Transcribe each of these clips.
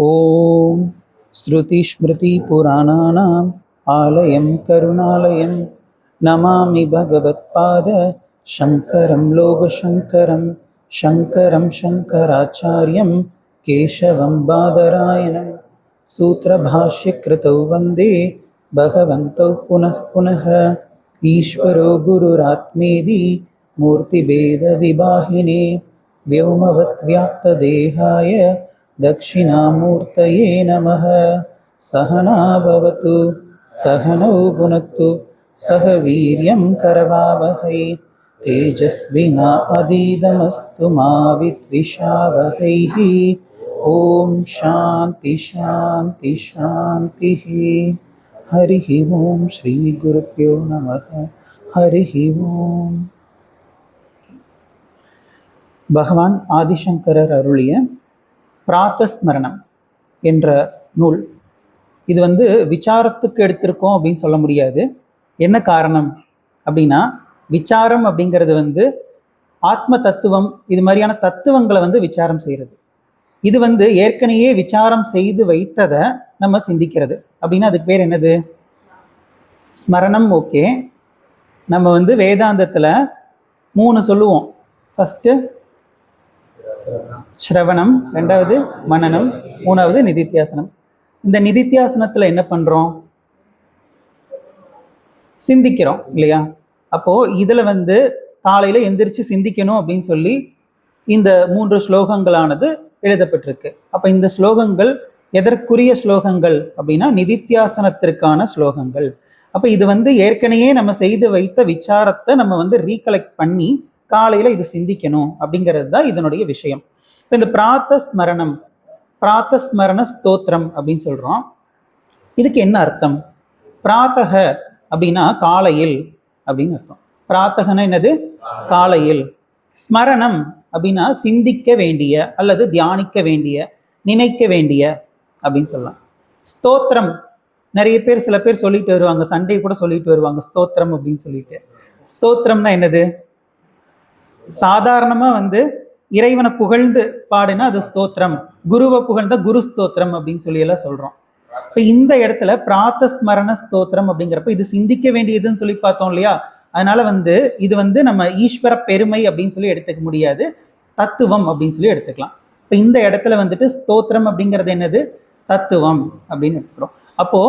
ஓம் ஸ்ருதி ஸ்மிருதி புராணானாம் ஆலயம் கருணாலயம் நமாமி பகவத்பாத சங்கரம் லோகசங்கரம் சங்கரம் சங்கராச்சாரியம் கேசவம் பாதராயணம் சூத்திரபாஷ்யக்ருதௌ வந்தே பகவந்தௌ புனः புனः ஈஸ்வரோ குருராத்மேதி மூர்த்திபேத விபாஹினே व्योमवत् व्याप्तदेहाय दक्षिणामूर्तये नमः। सहना भवतु सहनौ भुनक्तु सह वीर्यं करवावहै तेजस्विना अधीतमस्तु मा विद्विषावहैः। ॐ शान्ति शान्ति शान्तिः। हरिः ॐ श्रीगुरुभ्यो नमः। हरिः ॐ। பகவான் ஆதிசங்கரர் அருளிய பிராத்தஸ்மரணம் என்ற நூல். இது விசாரத்துக்கு எடுத்திருக்கோம் அப்படின்னு சொல்ல முடியாது. என்ன காரணம் அப்படின்னா, விசாரம் அப்படிங்கிறது ஆத்ம தத்துவம், இது மாதிரியான தத்துவங்களை விசாரம் செய்கிறது. இது ஏற்கனவே விசாரம் செய்து வைத்ததை நம்ம சிந்திக்கிறது. அப்படின்னா அதுக்கு பேர் என்னது? ஸ்மரணம். ஓகே, நம்ம வேதாந்தத்தில் 3 சொல்லுவோம். ஃபஸ்ட்டு ஸ்ரவணம், 2வது மனனம், 3வது நிதித்தியாசனம். இந்த நிதித்தியாசனத்தில் என்ன பண்ணுறோம்? சிந்திக்கிறோம் இல்லையா? அப்போது இதில் காலையில் எந்திரிச்சு சிந்திக்கணும் அப்படின்னு சொல்லி இந்த 3 ஸ்லோகங்களானது எழுதப்பட்டிருக்கு. அப்போ இந்த ஸ்லோகங்கள் எதற்குரிய ஸ்லோகங்கள் அப்படின்னா நிதித்தியாசனத்திற்கான ஸ்லோகங்கள். அப்போ இது ஏற்கனவே நம்ம செய்து வைத்த விசாரத்தை நம்ம ரீகலெக்ட் பண்ணி காலையில் இது சிந்திக்கணும் அப்படிங்கிறது தான் இதனுடைய விஷயம். இப்போ இந்த பிராத்தஸ்மரணம், பிராத்தஸ்மரண ஸ்தோத்திரம் அப்படின்னு சொல்கிறோம். இதுக்கு என்ன அர்த்தம்? பிராத்தக அப்படின்னா காலையில் அப்படின்னு அர்த்தம். பிராத்தகனா என்னது? காலையில். ஸ்மரணம் அப்படின்னா சிந்திக்க வேண்டிய அல்லது தியானிக்க வேண்டிய, நினைக்க வேண்டிய அப்படின்னு சொல்லலாம். ஸ்தோத்திரம் நிறைய பேர், சில பேர் சொல்லிட்டு வருவாங்க, சண்டே கூட சொல்லிட்டு வருவாங்க ஸ்தோத்திரம் அப்படின்னு சொல்லிட்டு. ஸ்தோத்திரம்னா என்னது? சாதாரணமா இறைவனை புகழ்ந்து பாடுனா அது ஸ்தோத்திரம், குருவை புகழ்ந்தா குரு ஸ்தோத்திரம் அப்படின்னு சொல்லி எல்லாம் சொல்றோம். இப்ப இந்த இடத்துல பிராத்தஸ்மரண ஸ்தோத்திரம் அப்படிங்கிறப்ப இது சிந்திக்க வேண்டியதுன்னு சொல்லி பார்த்தோம் இல்லையா? அதனால இது நம்ம ஈஸ்வர பெருமை அப்படின்னு சொல்லி எடுத்துக்க முடியாது, தத்துவம் அப்படின்னு சொல்லி எடுத்துக்கலாம். இப்ப இந்த இடத்துல ஸ்தோத்திரம் அப்படிங்கிறது என்னது? தத்துவம் அப்படின்னு எடுத்துக்கிறோம். அப்போ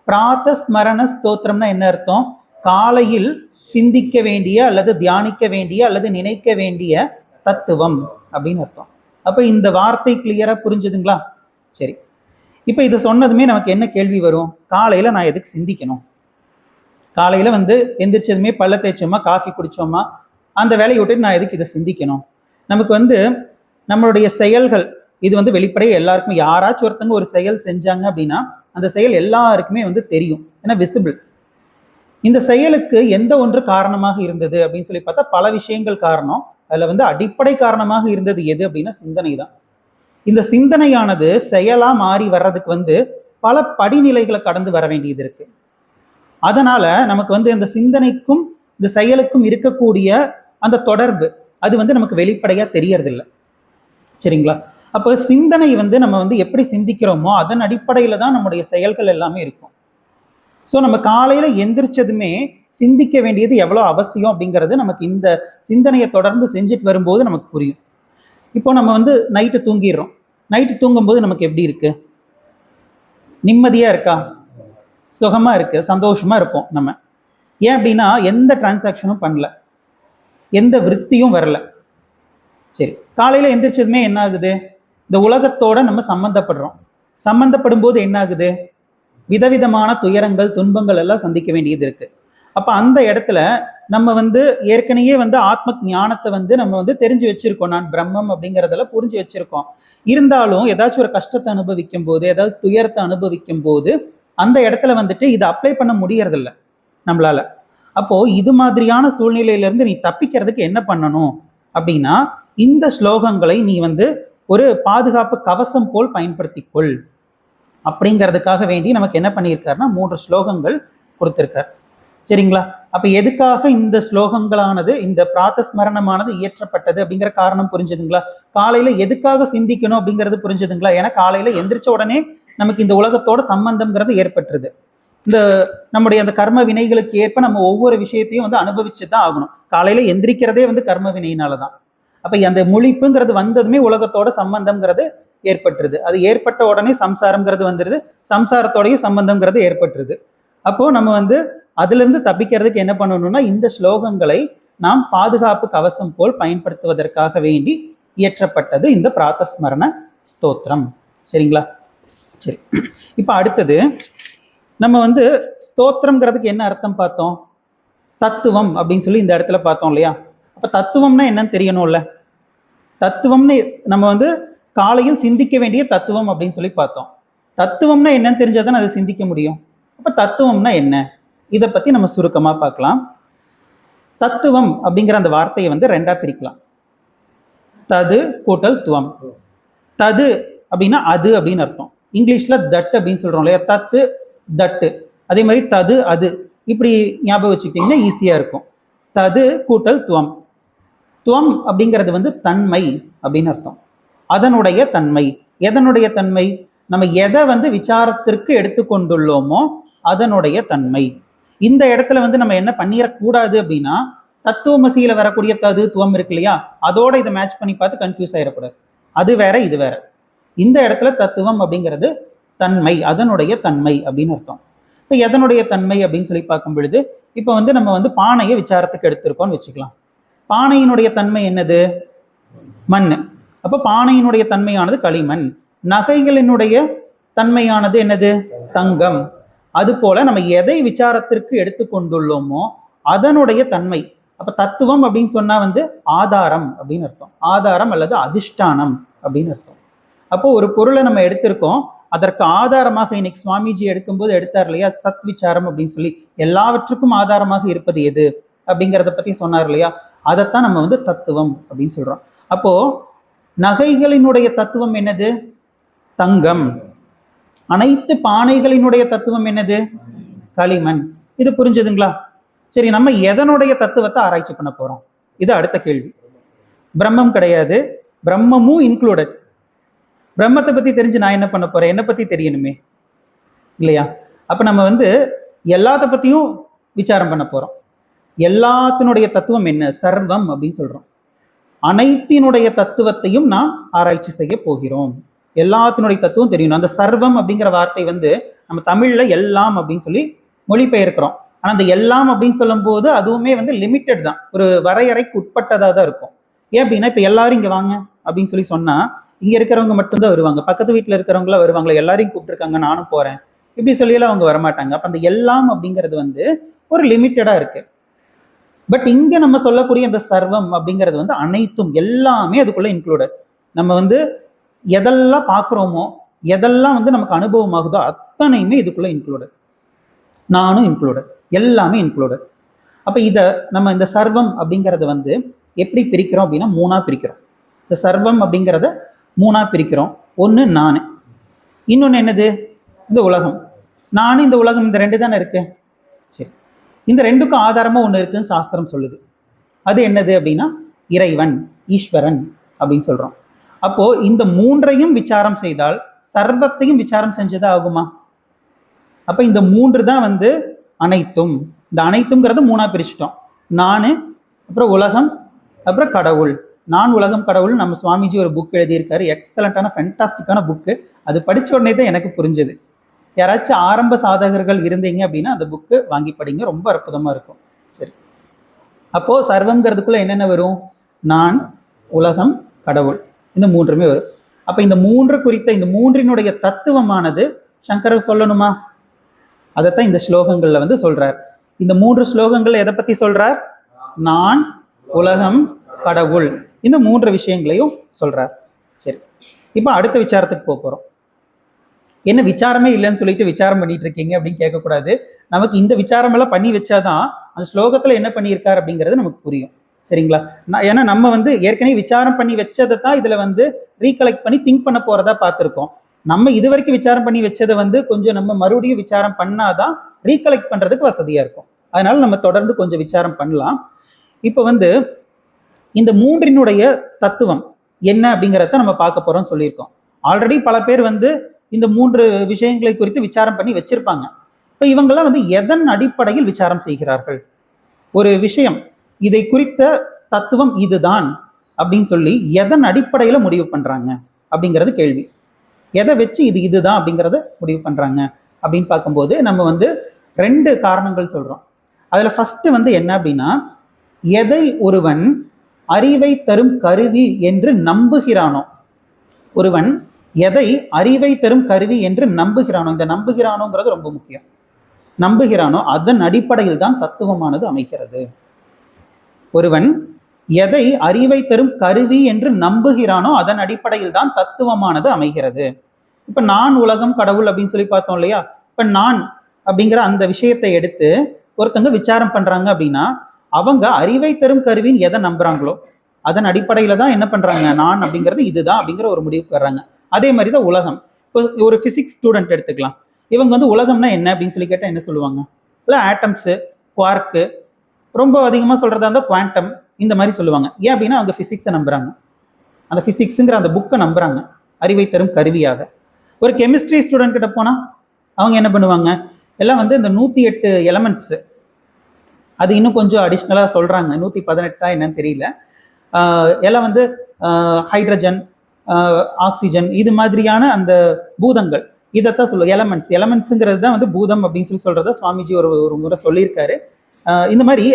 பிராத்தஸ்மரண ஸ்தோத்திரம்னா என்ன அர்த்தம்? காலையில் சிந்திக்க வேண்டிய அல்லது தியானிக்க வேண்டிய அல்லது நினைக்க வேண்டிய தத்துவம் அப்படின்னு அர்த்தம். அப்ப இந்த வார்த்தை கிளியரா புரிஞ்சுதுங்களா? சரி, இப்ப இது சொன்னதுமே நமக்கு என்ன கேள்வி வரும்? காலையில நான் எதுக்கு சிந்திக்கணும்? காலையில எந்திரிச்சதுமே பல்ல தேய்ச்சோமா, காஃபி குடிச்சோமா, அந்த வேலையை விட்டுட்டு நான் எதுக்கு இதை சிந்திக்கணும்? நமக்கு நம்மளுடைய செயல்கள் இது வெளிப்படையே எல்லாருக்குமே, யாராச்சும் ஒருத்தங்க ஒரு செயல் செஞ்சாங்க அப்படின்னா அந்த செயல் எல்லாருக்குமே தெரியும், ஏன்னா விசிபிள். இந்த செயலுக்கு எந்த ஒன்று காரணமாக இருந்தது அப்படின்னு சொல்லி பார்த்தா பல விஷயங்கள் காரணம். அதுல அடிப்படை காரணமாக இருந்தது எது அப்படின்னா சிந்தனை தான். இந்த சிந்தனையானது செயலா மாறி வர்றதுக்கு பல படிநிலைகளை கடந்து வர வேண்டியது இருக்கு. அதனால நமக்கு இந்த சிந்தனைக்கும் இந்த செயலுக்கும் இருக்கக்கூடிய அந்த தொடர்பு அது நமக்கு வெளிப்படையா தெரியறதில்லை. சரிங்களா? அப்போ சிந்தனை நம்ம எப்படி சிந்திக்கிறோமோ அதன் அடிப்படையில தான் நம்முடைய செயல்கள் எல்லாமே இருக்கும். ஸோ நம்ம காலையில் எந்திரிச்சதுமே சிந்திக்க வேண்டியது எவ்வளோ அவசியம் அப்படிங்கிறது நமக்கு இந்த சிந்தனையை தொடர்ந்து செஞ்சுட்டு வரும்போது நமக்கு புரியும். இப்போ நம்ம நைட்டு தூங்கிடுறோம். நைட்டு தூங்கும்போது நமக்கு எப்படி இருக்கு? நிம்மதியாக இருக்கா? சுகமாக இருக்கு, சந்தோஷமாக இருப்போம் நம்ம. ஏன் அப்படின்னா எந்த டிரான்சாக்ஷனும் பண்ணல, எந்த விருத்தியும் வரல. சரி, காலையில் எந்திரிச்சதுமே என்ன ஆகுது? இந்த உலகத்தோட நம்ம சம்மந்தப்படுறோம். சம்மந்தப்படும் போது என்ன ஆகுது? விதவிதமான துயரங்கள், துன்பங்கள் எல்லாம் சந்திக்க வேண்டியது இருக்கு. அப்ப அந்த இடத்துல நம்ம ஏற்கனவே ஆத்ம ஞானத்தை நம்ம தெரிஞ்சு வச்சிருக்கோம். நான் பிரம்மம் அப்படிங்கிறதெல்லாம் புரிஞ்சு வச்சிருக்கோம். இருந்தாலும் ஏதாச்சும் ஒரு கஷ்டத்தை அனுபவிக்கும் போது, ஏதாவது துயரத்தை அனுபவிக்கும் போது அந்த இடத்துல இதை அப்ளை பண்ண முடியறதில்ல நம்மளால. அப்போ இது மாதிரியான சூழ்நிலையிலிருந்து நீ தப்பிக்கிறதுக்கு என்ன பண்ணணும் அப்படின்னா, இந்த ஸ்லோகங்களை நீ ஒரு பாதுகாப்பு கவசம் போல் பயன்படுத்திக்கொள் அப்படிங்கிறதுக்காக வேண்டி நமக்கு என்ன பண்ணியிருக்காருன்னா 3 ஸ்லோகங்கள் கொடுத்திருக்கார். சரிங்களா? அப்ப எதுக்காக இந்த ஸ்லோகங்களானது, இந்த பிராத்தஸ்மரணமானது இயற்றப்பட்டது அப்படிங்கிற காரணம் புரிஞ்சுதுங்களா? காலையில எதுக்காக சிந்திக்கணும் அப்படிங்கிறது புரிஞ்சுதுங்களா? ஏன்னா காலையில எந்திரிச்ச உடனே நமக்கு இந்த உலகத்தோட சம்பந்தம்ங்கிறது ஏற்பட்டுருது. இந்த நம்முடைய அந்த கர்ம வினைகளுக்கு ஏற்ப நம்ம ஒவ்வொரு விஷயத்தையும் வந்து அனுபவிச்சு தான் ஆகணும். காலையில எந்திரிக்கிறதே வந்து கர்ம வினையினாலதான். அப்ப அந்த முழிப்புங்கிறது வந்ததுமே உலகத்தோட சம்பந்தம்ங்கிறது ஏற்பட்டுருது. அது ஏற்பட்ட உடனே சம்சாரம்ங்கிறது வந்துருது, சம்சாரத்தோடய சம்பந்தம்ங்கிறது ஏற்பட்டுருது. அப்போ நம்ம வந்து அதுல இருந்து தப்பிக்கிறதுக்கு என்ன பண்ணணும்னா, இந்த ஸ்லோகங்களை நாம் பாதுகாப்பு கவசம் போல் பயன்படுத்துவதற்காக வேண்டி இயற்றப்பட்டது இந்த பிராத்தஸ்மரண ஸ்தோத்திரம். சரிங்களா? சரி, இப்ப அடுத்தது நம்ம வந்து ஸ்தோத்திரம்ங்கிறதுக்கு என்ன அர்த்தம் பார்த்தோம்? தத்துவம் அப்படின்னு சொல்லி இந்த இடத்துல பார்த்தோம் இல்லையா? அப்ப தத்துவம்னா என்னன்னு தெரியணும்ல. தத்துவம்னு நம்ம வந்து காலையில் சிந்திக்க வேண்டிய தத்துவம் அப்படின்னு சொல்லி பார்த்தோம். தத்துவம்னா என்னன்னு தெரிஞ்சாதான் அதை சிந்திக்க முடியும். அப்ப தத்துவம்னா என்ன, இதை பத்தி நம்ம சுருக்கமா பார்க்கலாம். தத்துவம் அப்படிங்கிற அந்த வார்த்தையை வந்து ரெண்டா பிரிக்கலாம். தது கூட்டல் துவம். தது அப்படின்னா அது அப்படின்னு அர்த்தம். இங்கிலீஷ்ல தட் அப்படின்னு சொல்றோம் இல்லையா? தத்து தட்டு. அதே மாதிரி தது அது, இப்படி ஞாபகம் வச்சுக்கிட்டீங்கன்னா ஈஸியா இருக்கும். தது கூட்டல் துவம். துவம் அப்படிங்கிறது வந்து தன்மை அப்படின்னு அர்த்தம். அதனுடைய தன்மை. எதனுடைய தன்மை? நம்ம எதை வந்து விசாரத்திற்கு எடுத்துக்கொண்டுள்ளோமோ அதனுடைய தன்மை. இந்த இடத்துல வந்து நம்ம என்ன பண்ணிடக்கூடாது அப்படின்னா, தத்துவமசியில வரக்கூடிய தது துவம் இருக்கு இல்லையா, அதோட இதை மேட்ச் பண்ணி பார்த்து கன்ஃபியூஸ் ஆயிடக்கூடாது. அது வேற இது வேற. இந்த இடத்துல தத்துவம் அப்படிங்கிறது தன்மை, அதனுடைய தன்மை அப்படின்னு அர்த்தம். இப்போ எதனுடைய தன்மை அப்படின்னு சொல்லி பார்க்கும் பொழுது, இப்போ வந்து நம்ம வந்து பானையை விசாரத்துக்கு எடுத்திருக்கோம்னு வச்சுக்கலாம். பானையினுடைய தன்மை என்னது? மண். அப்போ பானையினுடைய தன்மையானது களிமண். நகைகளினுடைய தன்மையானது என்னது? தங்கம். அது போல நம்ம எதை விசாரத்திற்கு எடுத்துக்கொண்டுள்ளோமோ அதனுடைய தன்மை. அப்ப தத்துவம் அப்படின்னு சொன்னா வந்து ஆதாரம் அப்படின்னு அர்த்தம். ஆதாரம் அல்லது அதிஷ்டானம் அப்படின்னு அர்த்தம். அப்போ ஒரு பொருளை நம்ம எடுத்திருக்கோம், அதற்கு ஆதாரமாக இன்னைக்கு சுவாமிஜி எடுக்கும்போது எடுத்தார் இல்லையா, சத் விசாரம் அப்படின்னு சொல்லி, எல்லாவற்றுக்கும் ஆதாரமாக இருப்பது எது அப்படிங்கிறத பத்தி சொன்னார் இல்லையா, அதைத்தான் நம்ம வந்து தத்துவம் அப்படின்னு சொல்றோம். அப்போ நகைகளினுடைய தத்துவம் என்னது? தங்கம். அனைத்து பானைகளினுடைய தத்துவம் என்னது? களிமண். இது புரிஞ்சுதுங்களா? சரி, நம்ம எதனுடைய தத்துவத்தை ஆராய்ச்சி பண்ண போறோம்? இது அடுத்த கேள்வி. பிரம்மம் கிடையாது, பிரம்மமும் இன்க்ளூடட். பிரம்மத்தை பத்தி தெரிஞ்சு நான் என்ன பண்ண போறேன்? என்னை பத்தி தெரியணுமே இல்லையா? அப்ப நம்ம வந்து எல்லாத்த பத்தியும் விசாரம் பண்ண போறோம். எல்லாத்தினுடைய தத்துவம் என்ன? சர்வம் அப்படின்னு சொல்றோம். அனைத்தினுடைய தத்துவத்தையும் நாம் ஆராய்ச்சி செய்ய போகிறோம். எல்லாத்தினுடைய தத்துவம் தெரியணும். அந்த சர்வம் அப்படிங்கிற வார்த்தை வந்து நம்ம தமிழ்ல எல்லாம் அப்படின்னு சொல்லி மொழிபெயர்க்கிறோம். ஆனா அந்த எல்லாம் அப்படின்னு சொல்லும் போது அதுவுமே வந்து லிமிட்டட் தான், ஒரு வரையறைக்கு உட்பட்டதா தான் இருக்கும். ஏன் அப்படின்னா, இப்ப எல்லாரும் இங்க வாங்க அப்படின்னு சொல்லி சொன்னா இங்க இருக்கிறவங்க மட்டும்தான் வருவாங்க, பக்கத்து வீட்டுல இருக்கிறவங்களா வருவாங்களா? எல்லாரையும் கூப்பிட்டுருக்காங்க, நானும் போறேன் இப்படி சொல்லியெல்லாம் அவங்க வரமாட்டாங்க. அப்ப அந்த எல்லாம் அப்படிங்கிறது வந்து ஒரு லிமிட்டடா இருக்கு. பட் இங்க நம்ம சொல்லக்கூடிய இந்த சர்வம் அப்படிங்கிறது வந்து அனைத்தும், எல்லாமே அதுக்குள்ள இன்க்ளூடட். நம்ம வந்து எதெல்லாம் பார்க்குறோமோ, எதெல்லாம் வந்து நமக்கு அனுபவம் ஆகுதோ அத்தனையுமே இதுக்குள்ள இன்க்ளூடட். நானும் இன்க்ளூடட், எல்லாமே இன்க்ளூடட். அப்ப இதை நம்ம இந்த சர்வம் அப்படிங்கிறத வந்து எப்படி பிரிக்கிறோம் அப்படின்னா, மூணா பிரிக்கிறோம். இந்த சர்வம் அப்படிங்கிறத மூணா பிரிக்கிறோம். ஒன்று நான், இன்னொன்று என்னது? இந்த உலகம். நான் இந்த உலகம், இந்த ரெண்டு தானே இருக்கு. சரி, இந்த ரெண்டுக்கும் ஆதாரமா ஒன்று இருக்குன்னு சாஸ்திரம் சொல்லுது. அது என்னது அப்படின்னா இறைவன், ஈஸ்வரன் அப்படின்னு சொல்றோம். அப்போ இந்த மூன்றையும் விசாரம் செய்தால் சர்வத்தையும் விசாரம் செஞ்சதா ஆகுமா? அப்ப இந்த மூன்று தான் வந்து அனைத்தும். இந்த அனைத்துங்கிறது மூணா பிரிச்சுட்டோம். நான், அப்புறம் உலகம், அப்புறம் கடவுள். நான், உலகம், கடவுள். நம்ம சுவாமிஜி ஒரு புக் எழுதியிருக்காரு, எக்ஸலண்டான ஃபென்டாஸ்டிக்கான புக்கு. அது படிச்ச உடனே தான் எனக்கு புரிஞ்சது. யாராச்சும் ஆரம்ப சாதகர்கள் இருந்தீங்க அப்படின்னா அந்த புக்கு வாங்கி படிங்க, ரொம்ப அற்புதமா இருக்கும். சரி, அப்போ சர்வம்ங்கிறதுக்குள்ள என்னென்ன வரும்? நான், உலகம், கடவுள், இந்த மூன்றுமே வரும். அப்ப இந்த மூன்று குறித்த இந்த மூன்றினுடைய தத்துவமானது சங்கரர் சொல்லணுமா? அதைத்தான் இந்த ஸ்லோகங்கள்ல வந்து சொல்றார். இந்த மூன்று ஸ்லோகங்கள்ல எதை பத்தி சொல்றார்? நான், உலகம், கடவுள், இந்த மூன்று விஷயங்களையும் சொல்றார். சரி, இப்ப அடுத்த விசாரத்துக்கு போறோம். என்ன விசாரமே இல்லைன்னு சொல்லிட்டு விசாரம் பண்ணிட்டு இருக்கீங்க அப்படின்னு கேட்கக்கூடாது. நமக்கு இந்த விசாரம் எல்லாம் பண்ணி வச்சாதான் அந்த ஸ்லோகத்துல என்ன பண்ணியிருக்காரு அப்படிங்கிறது நமக்கு புரியும். சரிங்களா? ஏன்னா நம்ம வந்து ஏற்கனவே விசாரம் பண்ணி வச்சதை தான் இதுல வந்து ரீகலெக்ட் பண்ணி திங்க் பண்ண போறதா பார்த்துருக்கோம். நம்ம இது வரைக்கும் விசாரம் பண்ணி வச்சதை வந்து கொஞ்சம் நம்ம மறுபடியும் விசாரம் பண்ணாதான் ரீகலெக்ட் பண்றதுக்கு வசதியா இருக்கும். அதனால நம்ம தொடர்ந்து கொஞ்சம் விசாரம் பண்ணலாம். இப்போ வந்து இந்த மூன்றினுடைய தத்துவம் என்ன அப்படிங்கிறத நம்ம பார்க்க போறோம் சொல்லியிருக்கோம். ஆல்ரெடி பல பேர் வந்து இந்த 3 விஷயங்களை குறித்து விசாரம் பண்ணி வச்சிருப்பாங்க. இப்போ இவங்கெல்லாம் வந்து எதன் அடிப்படையில் விசாரம் செய்கிறார்கள்? ஒரு விஷயம், இதை குறித்த தத்துவம் இதுதான் அப்படின்னு சொல்லி எதன் அடிப்படையில முடிவு பண்றாங்க அப்படிங்கிறது கேள்வி. எதை வச்சு இதுதான் அப்படிங்கிறத முடிவு பண்றாங்க அப்படின்னு பார்க்கும்போது நம்ம வந்து 2 காரணங்கள் சொல்றோம். அதுல ஃபர்ஸ்ட் வந்து என்ன அப்படின்னா, எதை ஒருவன் அறிவை தரும் கருவி என்று நம்புகிறானோ, ஒருவன் எதை அறிவை தரும் கருவி என்று நம்புகிறானோ, இந்த நம்புகிறானோங்கிறது ரொம்ப முக்கியம். நம்புகிறானோ அதன் அடிப்படையில் தான் தத்துவமானது அமைகிறது. ஒருவன் எதை அறிவை தரும் கருவி என்று நம்புகிறானோ அதன் அடிப்படையில் தான் தத்துவமானது அமைகிறது. இப்ப நான் உலகம் கடவுள் அப்படின்னு சொல்லி பார்த்தோம் இல்லையா? இப்ப நான் அப்படிங்கிற அந்த விஷயத்தை எடுத்து ஒருத்தங்க விசாரம் பண்றாங்க அப்படின்னா, அவங்க அறிவை தரும் கருவின்னு எதை நம்புறாங்களோ அதன் அடிப்படையில தான் என்ன பண்றாங்க, நான் அப்படிங்கிறது இதுதான் அப்படிங்கிற ஒரு முடிவுக்கு வர்றாங்க. அதே மாதிரி தான் உலகம். இப்போ ஒரு பிசிக்ஸ் ஸ்டூடெண்ட் எடுத்துக்கலாம். இவங்க வந்து உலகம்னா என்ன அப்படின்னு சொல்லி கேட்டால் என்ன சொல்லுவாங்க? இல்லை ஆட்டம்ஸு, குவார்க்கு, ரொம்ப அதிகமாக சொல்றதா இருந்தால் குவாண்டம், இந்த மாதிரி சொல்லுவாங்க. ஏன் அப்படின்னா அவங்க பிசிக்ஸை நம்புறாங்க, அந்த பிசிக்ஸுங்கிற அந்த புக்கை நம்புறாங்க அறிவை தரும் கருவியாக. ஒரு கெமிஸ்ட்ரி ஸ்டூடெண்ட் கிட்ட போனால் அவங்க என்ன பண்ணுவாங்க? எல்லாம் வந்து இந்த 108 எலமெண்ட்ஸு, அது இன்னும் கொஞ்சம் அடிஷ்னலாக சொல்கிறாங்க, 118 என்னன்னு தெரியல. எல்லாம் வந்து ஹைட்ரஜன், ஆக்சிஜன், இது மாதிரியான அந்த பூதங்கள், இதைத்தான் சொல்லுவோம் எலமெண்ட்ஸ். எலமெண்ட்ஸுங்கிறது தான் வந்து பூதம் அப்படின்னு சொல்லி சொல்கிறத சுவாமிஜி ஒரு முறை சொல்லியிருக்காரு. இந்த மாதிரி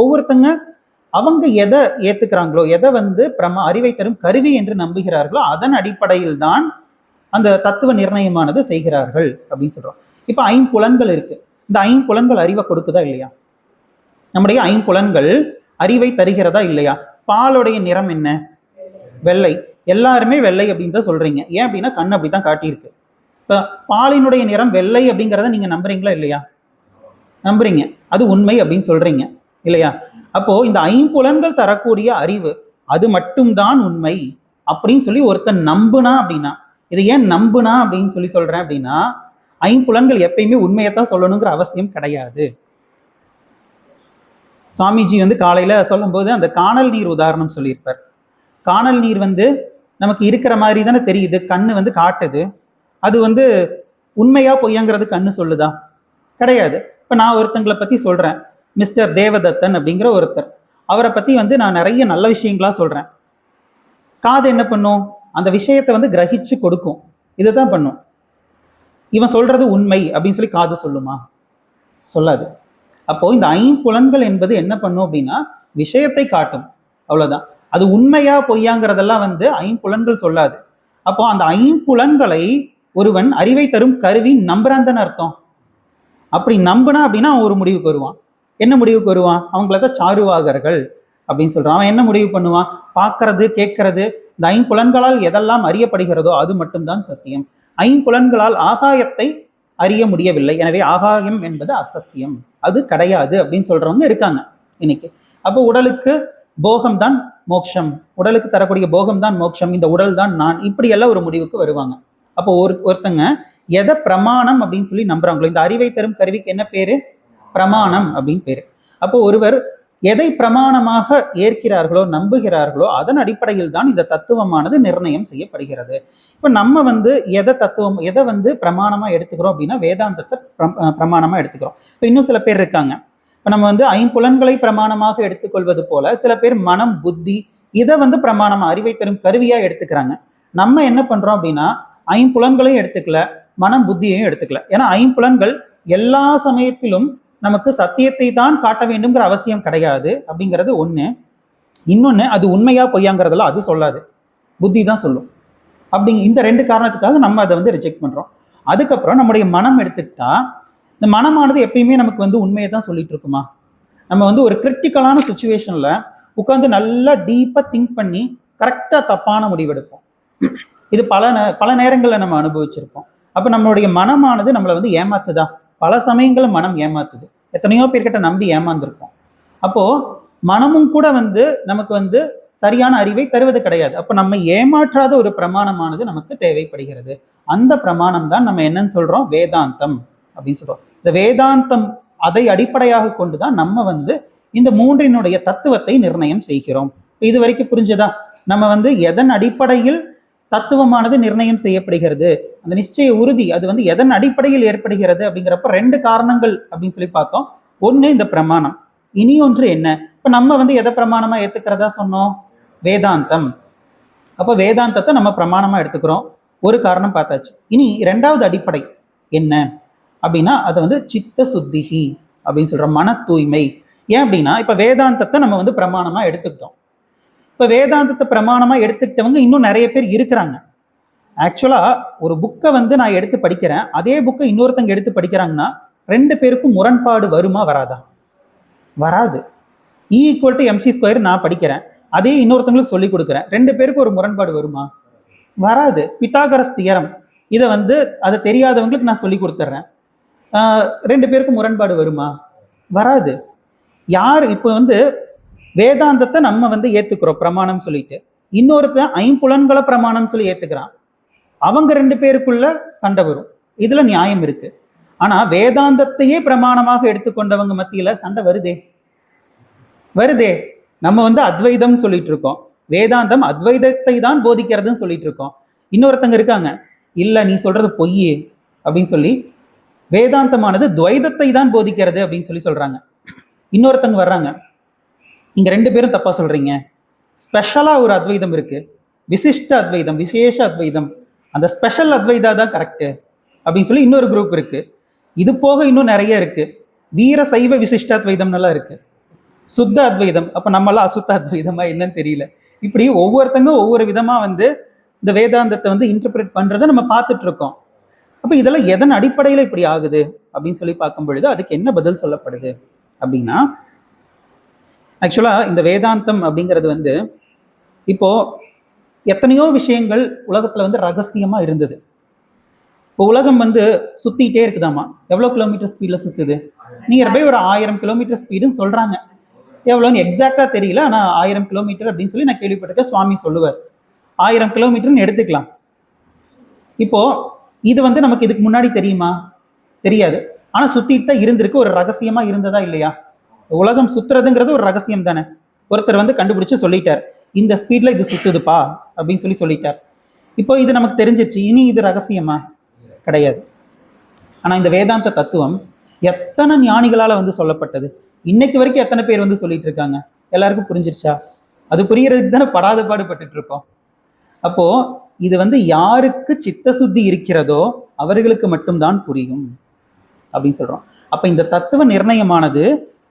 ஒவ்வொருத்தங்க அவங்க எதை ஏற்றுக்கிறாங்களோ, எதை வந்து அறிவை தரும் கருவி என்று நம்புகிறார்களோ அதன் அடிப்படையில் தான் அந்த தத்துவ நிர்ணயமானது செய்கிறார்கள் அப்படின்னு சொல்கிறோம். இப்போ 5 புலன்கள் இருக்கு. இந்த 5 புலன்கள் அறிவை கொடுக்குதா இல்லையா? நம்முடைய 5 புலன்கள் அறிவை தருகிறதா இல்லையா? பாலுடைய நிறம் என்ன? வெள்ளை. எல்லாருமே வெள்ளை அப்படின்னு தான் சொல்றீங்க. ஏன் அப்படின்னா கண் அப்படித்தான் காட்டியிருக்கு. இப்போ பாலினுடைய நிறம் வெள்ளை அப்படிங்கிறத நீங்க நம்புறீங்களா இல்லையா? நம்புறீங்க, அது உண்மை அப்படின்னு சொல்றீங்க இல்லையா? அப்போ இந்த 5 புலன்கள் தரக்கூடிய அறிவு அது மட்டும்தான் உண்மை அப்படின்னு சொல்லி ஒருத்தன் நம்புனா அப்படின்னா, இதை ஏன் நம்புனா அப்படின்னு சொல்லி சொல்றேன் அப்படின்னா, 5 புலன்கள் எப்பயுமே உண்மையைத்தான் சொல்லணுங்கிற அவசியம் கிடையாது. சுவாமிஜி வந்து காலையில சொல்லும்போது அந்த காணல் நீர் உதாரணம் சொல்லியிருப்பார். காணல் நீர் வந்து நமக்கு இருக்கிற மாதிரி தானே தெரியுது, கண்ணு வந்து காட்டுது. அது வந்து உண்மையா பொய்யாங்கிறது கண்ணு சொல்லுதா? கிடையாது. இப்போ நான் ஒருத்தங்களை பத்தி சொல்றேன், மிஸ்டர் தேவதத்தன் அப்படிங்கிற ஒருத்தர். அவரை பத்தி வந்து நான் நிறைய நல்ல விஷயங்களா சொல்றேன். காது என்ன பண்ணும்? அந்த விஷயத்தை வந்து கிரகிச்சு கொடுக்கும், இதுதான் பண்ணும். இவன் சொல்றது உண்மை அப்படின்னு சொல்லி காது சொல்லுமா? சொல்லாது. அப்போ இந்த 5 புலன்கள் என்பது என்ன பண்ணும் அப்படின்னா விஷயத்தை காட்டும், அவ்வளவுதான். அது உண்மையா பொய்யாங்கிறதெல்லாம் வந்து 5 புலன்கள் சொல்லாது. அப்போ அந்த 5 புலன்களை ஒருவன் அறிவை தரும் கருவி நம்புறான்னு அர்த்தம். அப்படி நம்புனா அப்படின்னா அவன் ஒரு முடிவுக்கு வருவான். என்ன முடிவுக்கு வருவான்? அவங்களதான் சாருவாகர்கள் அப்படின்னு சொல்றான். அவன் என்ன முடிவு பண்ணுவான்? பார்க்கறது, கேட்கறது, இந்த 5 புலன்களால் எதெல்லாம் அறியப்படுகிறதோ அது மட்டும்தான் சத்தியம். 5 புலன்களால் ஆகாயத்தை அறிய முடியவில்லை, எனவே ஆகாயம் என்பது அசத்தியம், அது கிடையாது அப்படின்னு சொல்றவங்க இருக்காங்க இன்னைக்கு. அப்போ உடலுக்கு போகம் தான் மோட்சம், உடலுக்கு தரக்கூடிய போகம் தான் மோட்சம், இந்த உடல் தான் நான், இப்படி எல்லாம் ஒரு முடிவுக்கு வருவாங்க. அப்போ ஒருத்தங்க எதை பிரமாணம் அப்படின்னு சொல்லி நம்புறாங்களோ, இந்த அறிவை தரும் கருவிக்கு என்ன பேரு? பிரமாணம் அப்படின்னு பேரு. அப்போ ஒருவர் எதை பிரமாணமாக ஏற்கிறார்களோ, நம்புகிறார்களோ அதன் அடிப்படையில் தான் இந்த தத்துவமானது நிர்ணயம் செய்யப்படுகிறது. இப்போ நம்ம வந்து எதை வந்து பிரமாணமா எடுத்துக்கிறோம் அப்படின்னா வேதாந்தத்தை பிரமாணமா எடுத்துக்கிறோம். இப்போ இன்னும் சில பேர் இருக்காங்க, இப்போ நம்ம வந்து 5 புலன்களை பிரமாணமாக எடுத்துக்கொள்வது போல சில பேர் மனம், புத்தி இதை வந்து பிரமாணமா அறிவை தரும் கருவியா எடுத்துக்கிறாங்க. நம்ம என்ன பண்றோம் அப்படின்னா 5 புலன்களையும் எடுத்துக்கல, மனம் புத்தியையும் எடுத்துக்கல. ஏன்னா 5 புலன்கள் எல்லா சமயத்திலும் நமக்கு சத்தியத்தை தான் காட்ட வேண்டும்ங்கிற அவசியம் கிடையாது அப்படிங்கிறது ஒண்ணு. இன்னொன்னு, அது உண்மையா பொய்யாங்கிறதெல்லாம் அது சொல்லாது, புத்தி தான் சொல்லும். அப்படிங்க இந்த 2 காரணத்துக்காக நம்ம அதை வந்து ரிஜெக்ட் பண்றோம். அதுக்கப்புறம் நம்முடைய மனம் எடுத்துக்கிட்டா, இந்த மனமானது எப்பயுமே நமக்கு வந்து உண்மையை தான் சொல்லிட்டு இருக்குமா? நம்ம வந்து ஒரு கிரிட்டிக்கலான சுச்சுவேஷன்ல உட்காந்து நல்லா டீப்பா திங்க் பண்ணி கரெக்டா தப்பான முடிவெடுப்போம். இது பல நேரங்களில் நம்ம அனுபவிச்சிருப்போம். அப்ப நம்மளுடைய மனமானது நம்மளை வந்து ஏமாத்துதா? பல சமயங்களும் மனம் ஏமாத்துது. எத்தனையோ பேர்கிட்ட நம்பி ஏமாந்துருப்போம். அப்போ மனமும் கூட வந்து நமக்கு வந்து சரியான அறிவை தருவது கிடையாது. அப்ப நம்ம ஏமாற்றாத ஒரு பிரமாணமானது நமக்கு தேவைப்படுகிறது. அந்த பிரமாணம் தான் நம்ம என்னன்னு சொல்றோம்? வேதாந்தம் அப்படின்னு சொல்றோம். இந்த வேதாந்தம் அதை அடிப்படையாக கொண்டுதான் நம்ம வந்து இந்த மூன்றினுடைய தத்துவத்தை நிர்ணயம் செய்கிறோம். இது வரைக்கும் புரிஞ்சதா? நம்ம வந்து எதன் அடிப்படையில் தத்துவமானது நிர்ணயம் செய்யப்படுகிறது, அந்த நிச்சய உறுதி அது வந்து எதன் அடிப்படையில் ஏற்படுகிறது அப்படிங்கிறப்ப ரெண்டு காரணங்கள் அப்படின்னு சொல்லி பார்த்தோம். ஒண்ணு இந்த பிரமாணம், இனி ஒன்று என்ன, இப்ப நம்ம வந்து எதை பிரமாணமா ஏத்துக்கிறதா சொன்னோம்? வேதாந்தம். அப்ப வேதாந்தத்தை நம்ம பிரமாணமா எடுத்துக்கிறோம், ஒரு காரணம் பார்த்தாச்சு. இனி இரண்டாவது அடிப்படை என்ன அப்படின்னா அது வந்து சித்த சுத்திகி அப்படின்னு சொல்றோம், மன தூய்மை. ஏன் அப்படின்னா இப்ப வேதாந்தத்தை நம்ம வந்து பிரமாணமா எடுத்துக்கிட்டோம். இப்ப வேதாந்தத்தை பிரமாணமா எடுத்துக்கிட்டவங்க இன்னும் நிறைய பேர் இருக்கிறாங்க. ஆக்சுவலா ஒரு புக்கை வந்து நான் எடுத்து படிக்கிறேன், அதே புக்கை இன்னொருத்தங்க எடுத்து படிக்கிறாங்கன்னா ரெண்டு பேருக்கும் முரண்பாடு வருமா வராதா? வராது. E=mc² நான் படிக்கிறேன், அதே இன்னொருத்தங்களுக்கு சொல்லி கொடுக்குறேன், ரெண்டு பேருக்கு ஒரு முரண்பாடு வருமா? வராது. பித்தாகரஸ் தியரம் இதை வந்து அதை தெரியாதவங்களுக்கு நான் சொல்லி கொடுத்துட்றேன், ரெண்டு பேருக்கும் முரண்பாடு வருமா? வராது. யார் இப்போ வந்து வேதாந்தத்தை நம்ம வந்து ஏத்துக்கிறோம் பிரமாணம் சொல்லிட்டு, இன்னொருத்தன் ஐம்புலன்களை பிரமாணம் சொல்லி ஏத்துக்கிறான், அவங்க ரெண்டு பேருக்குள்ள சண்டை வரும். இதுல நியாயம் இருக்கு. ஆனா வேதாந்தத்தையே பிரமாணமாக எடுத்துக்கொண்டவங்க மத்தியில சண்டை வருதே. நம்ம வந்து அத்வைதம் சொல்லிட்டு இருக்கோம், வேதாந்தம் அத்வைதத்தை தான் போதிக்கிறதுன்னு சொல்லிட்டு இருக்கோம். இன்னொருத்தங்க இருக்காங்க, இல்ல நீ சொல்றது பொய் அப்படின்னு சொல்லி வேதாந்தமானது துவைதத்தை தான் போதிக்கிறது அப்படின்னு சொல்லி சொல்றாங்க. இன்னொருத்தங்க வர்றாங்க, இங்க ரெண்டு பேரும் தப்பா சொல்றீங்க, ஸ்பெஷலா ஒரு அத்வைதம் இருக்கு, விசிஷ்ட அத்வைதம், விசேஷ அத்வைதம், அந்த ஸ்பெஷல் அத்வைதா தான் கரெக்ட் அப்படின்னு சொல்லி இன்னொரு குரூப் இருக்கு. இது போக இன்னும் நிறைய இருக்கு, வீர சைவ விசிஷ்டாத்வைதம் எல்லாம் இருக்கு, சுத்த அத்வைதம், அப்ப நம்மளாம் அசுத்த அத்வைதமா என்னன்னு தெரியல. இப்படி ஒவ்வொருத்தங்க ஒவ்வொரு விதமா வந்து இந்த வேதாந்தத்தை வந்து இன்டர்பிரேட் பண்றதை நம்ம பார்த்துட்டு இருக்கோம். அப்ப இதெல்லாம் எதன் அடிப்படையில இப்படி ஆகுது அப்படின்னு சொல்லி பார்க்கும் பொழுது அதுக்கு என்ன பதில் சொல்லப்படுது அப்படின்னா, ஆக்சுவலா இந்த வேதாந்தம் அப்படிங்கிறது வந்து இப்போ எத்தனையோ விஷயங்கள் உலகத்துல வந்து ரகசியமா இருந்தது. இப்போ உலகம் வந்து சுத்திட்டே இருக்குதாமா, எவ்வளவு கிலோமீட்டர் ஸ்பீட்ல சுத்துது? நியர்பை ஒரு 1000 கிலோமீட்டர் ஸ்பீடுன்னு சொல்றாங்க. எவ்வளோன்னு எக்ஸாக்டா தெரியல, ஆனா 1000 கிலோமீட்டர் அப்படின்னு சொல்லி நான் கேள்விப்பட்டிருக்கேன். சுவாமி சொல்லுவார் 1000 கிலோமீட்டர்னு எடுத்துக்கலாம். இப்போ இது வந்து நமக்கு இதுக்கு முன்னாடி தெரியுமா? தெரியாது. ஆனா சுத்திட்டு தான் இருந்திருக்கு, ஒரு ரகசியமா இருந்ததா இல்லையா? உலகம் சுத்துறதுங்கிறது ஒரு ரகசியம் தானே. ஒருத்தர் வந்து கண்டுபிடிச்சு சொல்லிட்டார், இந்த ஸ்பீட்ல இது சுத்துதுப்பா அப்படின்னு சொல்லி சொல்லிட்டார். இப்போ இது நமக்கு தெரிஞ்சிருச்சு, இனி இது ரகசியமா? கிடையாது. ஆனா இந்த வேதாந்த தத்துவம் எத்தனை ஞானிகளால வந்து சொல்லப்பட்டது, இன்னைக்கு வரைக்கும் எத்தனை பேர் வந்து சொல்லிட்டு இருக்காங்க, எல்லாருக்கும் புரிஞ்சிருச்சா? அது புரியறதுக்கு தானே படாத பாடுபட்டு இருக்கோம். அப்போ இது வந்து யாருக்கு சித்த சுத்தி இருக்கிறதோ அவர்களுக்கு மட்டும்தான் புரியும் அப்படின்னு சொல்றோம். அப்ப இந்த தத்துவ நிர்ணயமானது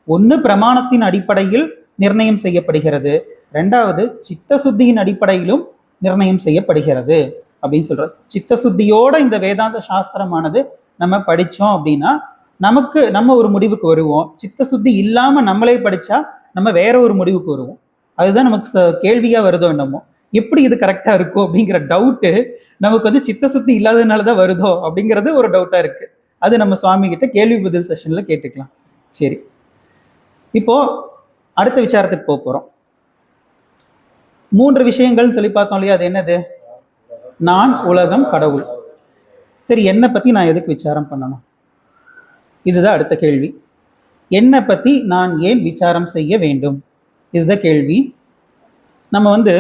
ஒன்று பிரமாணத்தின் அடிப்படையில் நிர்ணயம் செய்யப்படுகிறது, ரெண்டாவது சித்த சுத்தியின் அடிப்படையிலும் நிர்ணயம் செய்யப்படுகிறது அப்படின்னு சொல்றோம். சித்த சுத்தியோட இந்த வேதாந்த சாஸ்திரமானது நம்ம படிச்சோம் அப்படின்னா நம்ம ஒரு முடிவுக்கு வருவோம், சித்த சுத்தி இல்லாம நம்மளே படிச்சா நம்ம வேற ஒரு முடிவுக்கு வருவோம். அதுதான் நமக்கு கேள்வியா வருதோ என்னமோ, எப்படி இது கரெக்டா இருக்கும் அப்படிங்கிற டவுட்டு நமக்கு வந்து சித்த சுத்தி இல்லாததுனாலதான் வருதோ அப்படிங்கிறது ஒரு டவுட்டா இருக்கு. அது நம்ம சுவாமி கிட்ட கேள்வி பதில் செஷன்ல கேட்டுக்கலாம். சரி, இப்போ அடுத்த விசாரத்துக்கு போறோம். 3 விஷயங்கள் சொல்லி பார்த்தோம் இல்லையா? அது என்னது? நான், உலகம், கடவுள். சரி, என்னை பத்தி நான் எதுக்கு விசாரம் பண்ணணும்? இதுதான் அடுத்த கேள்வி. என்னை பத்தி நான் ஏன் விசாரம் செய்ய வேண்டும்? இதுதான் கேள்வி. நம்ம வந்து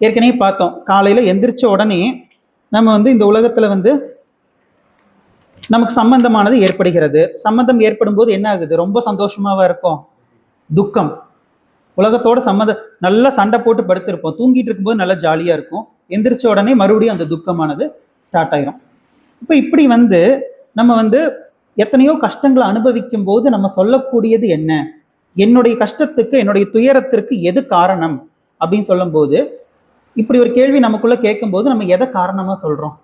ஏற்கனவே பார்த்தோம், காலையில எந்திரிச்ச உடனே நம்ம வந்து இந்த உலகத்துல வந்து நமக்கு சம்பந்தமானது ஏற்படுகிறது. சம்பந்தம் ஏற்படும் போது என்ன ஆகுது? ரொம்ப சந்தோஷமாவா இருக்கும், துக்கம். உலகத்தோட சம்மந்தம், நல்லா சண்டை போட்டு படுத்திருப்போம், தூங்கிட்டு இருக்கும்போது நல்லா ஜாலியா இருக்கும், எந்திரிச்ச உடனே மறுபடியும் அந்த துக்கமானது ஸ்டார்ட் ஆயிரும். இப்போ இப்படி வந்து நம்ம வந்து எத்தனையோ கஷ்டங்களை அனுபவிக்கும் போது நம்ம சொல்லக்கூடியது என்ன? என்னுடைய கஷ்டத்துக்கு, என்னுடைய துயரத்திற்கு எது காரணம் அப்படின்னு சொல்லும் போது, இப்படி ஒரு கேள்வி நமக்குள்ள கேட்கும் போது நம்ம எதை காரணமா சொல்றோம்?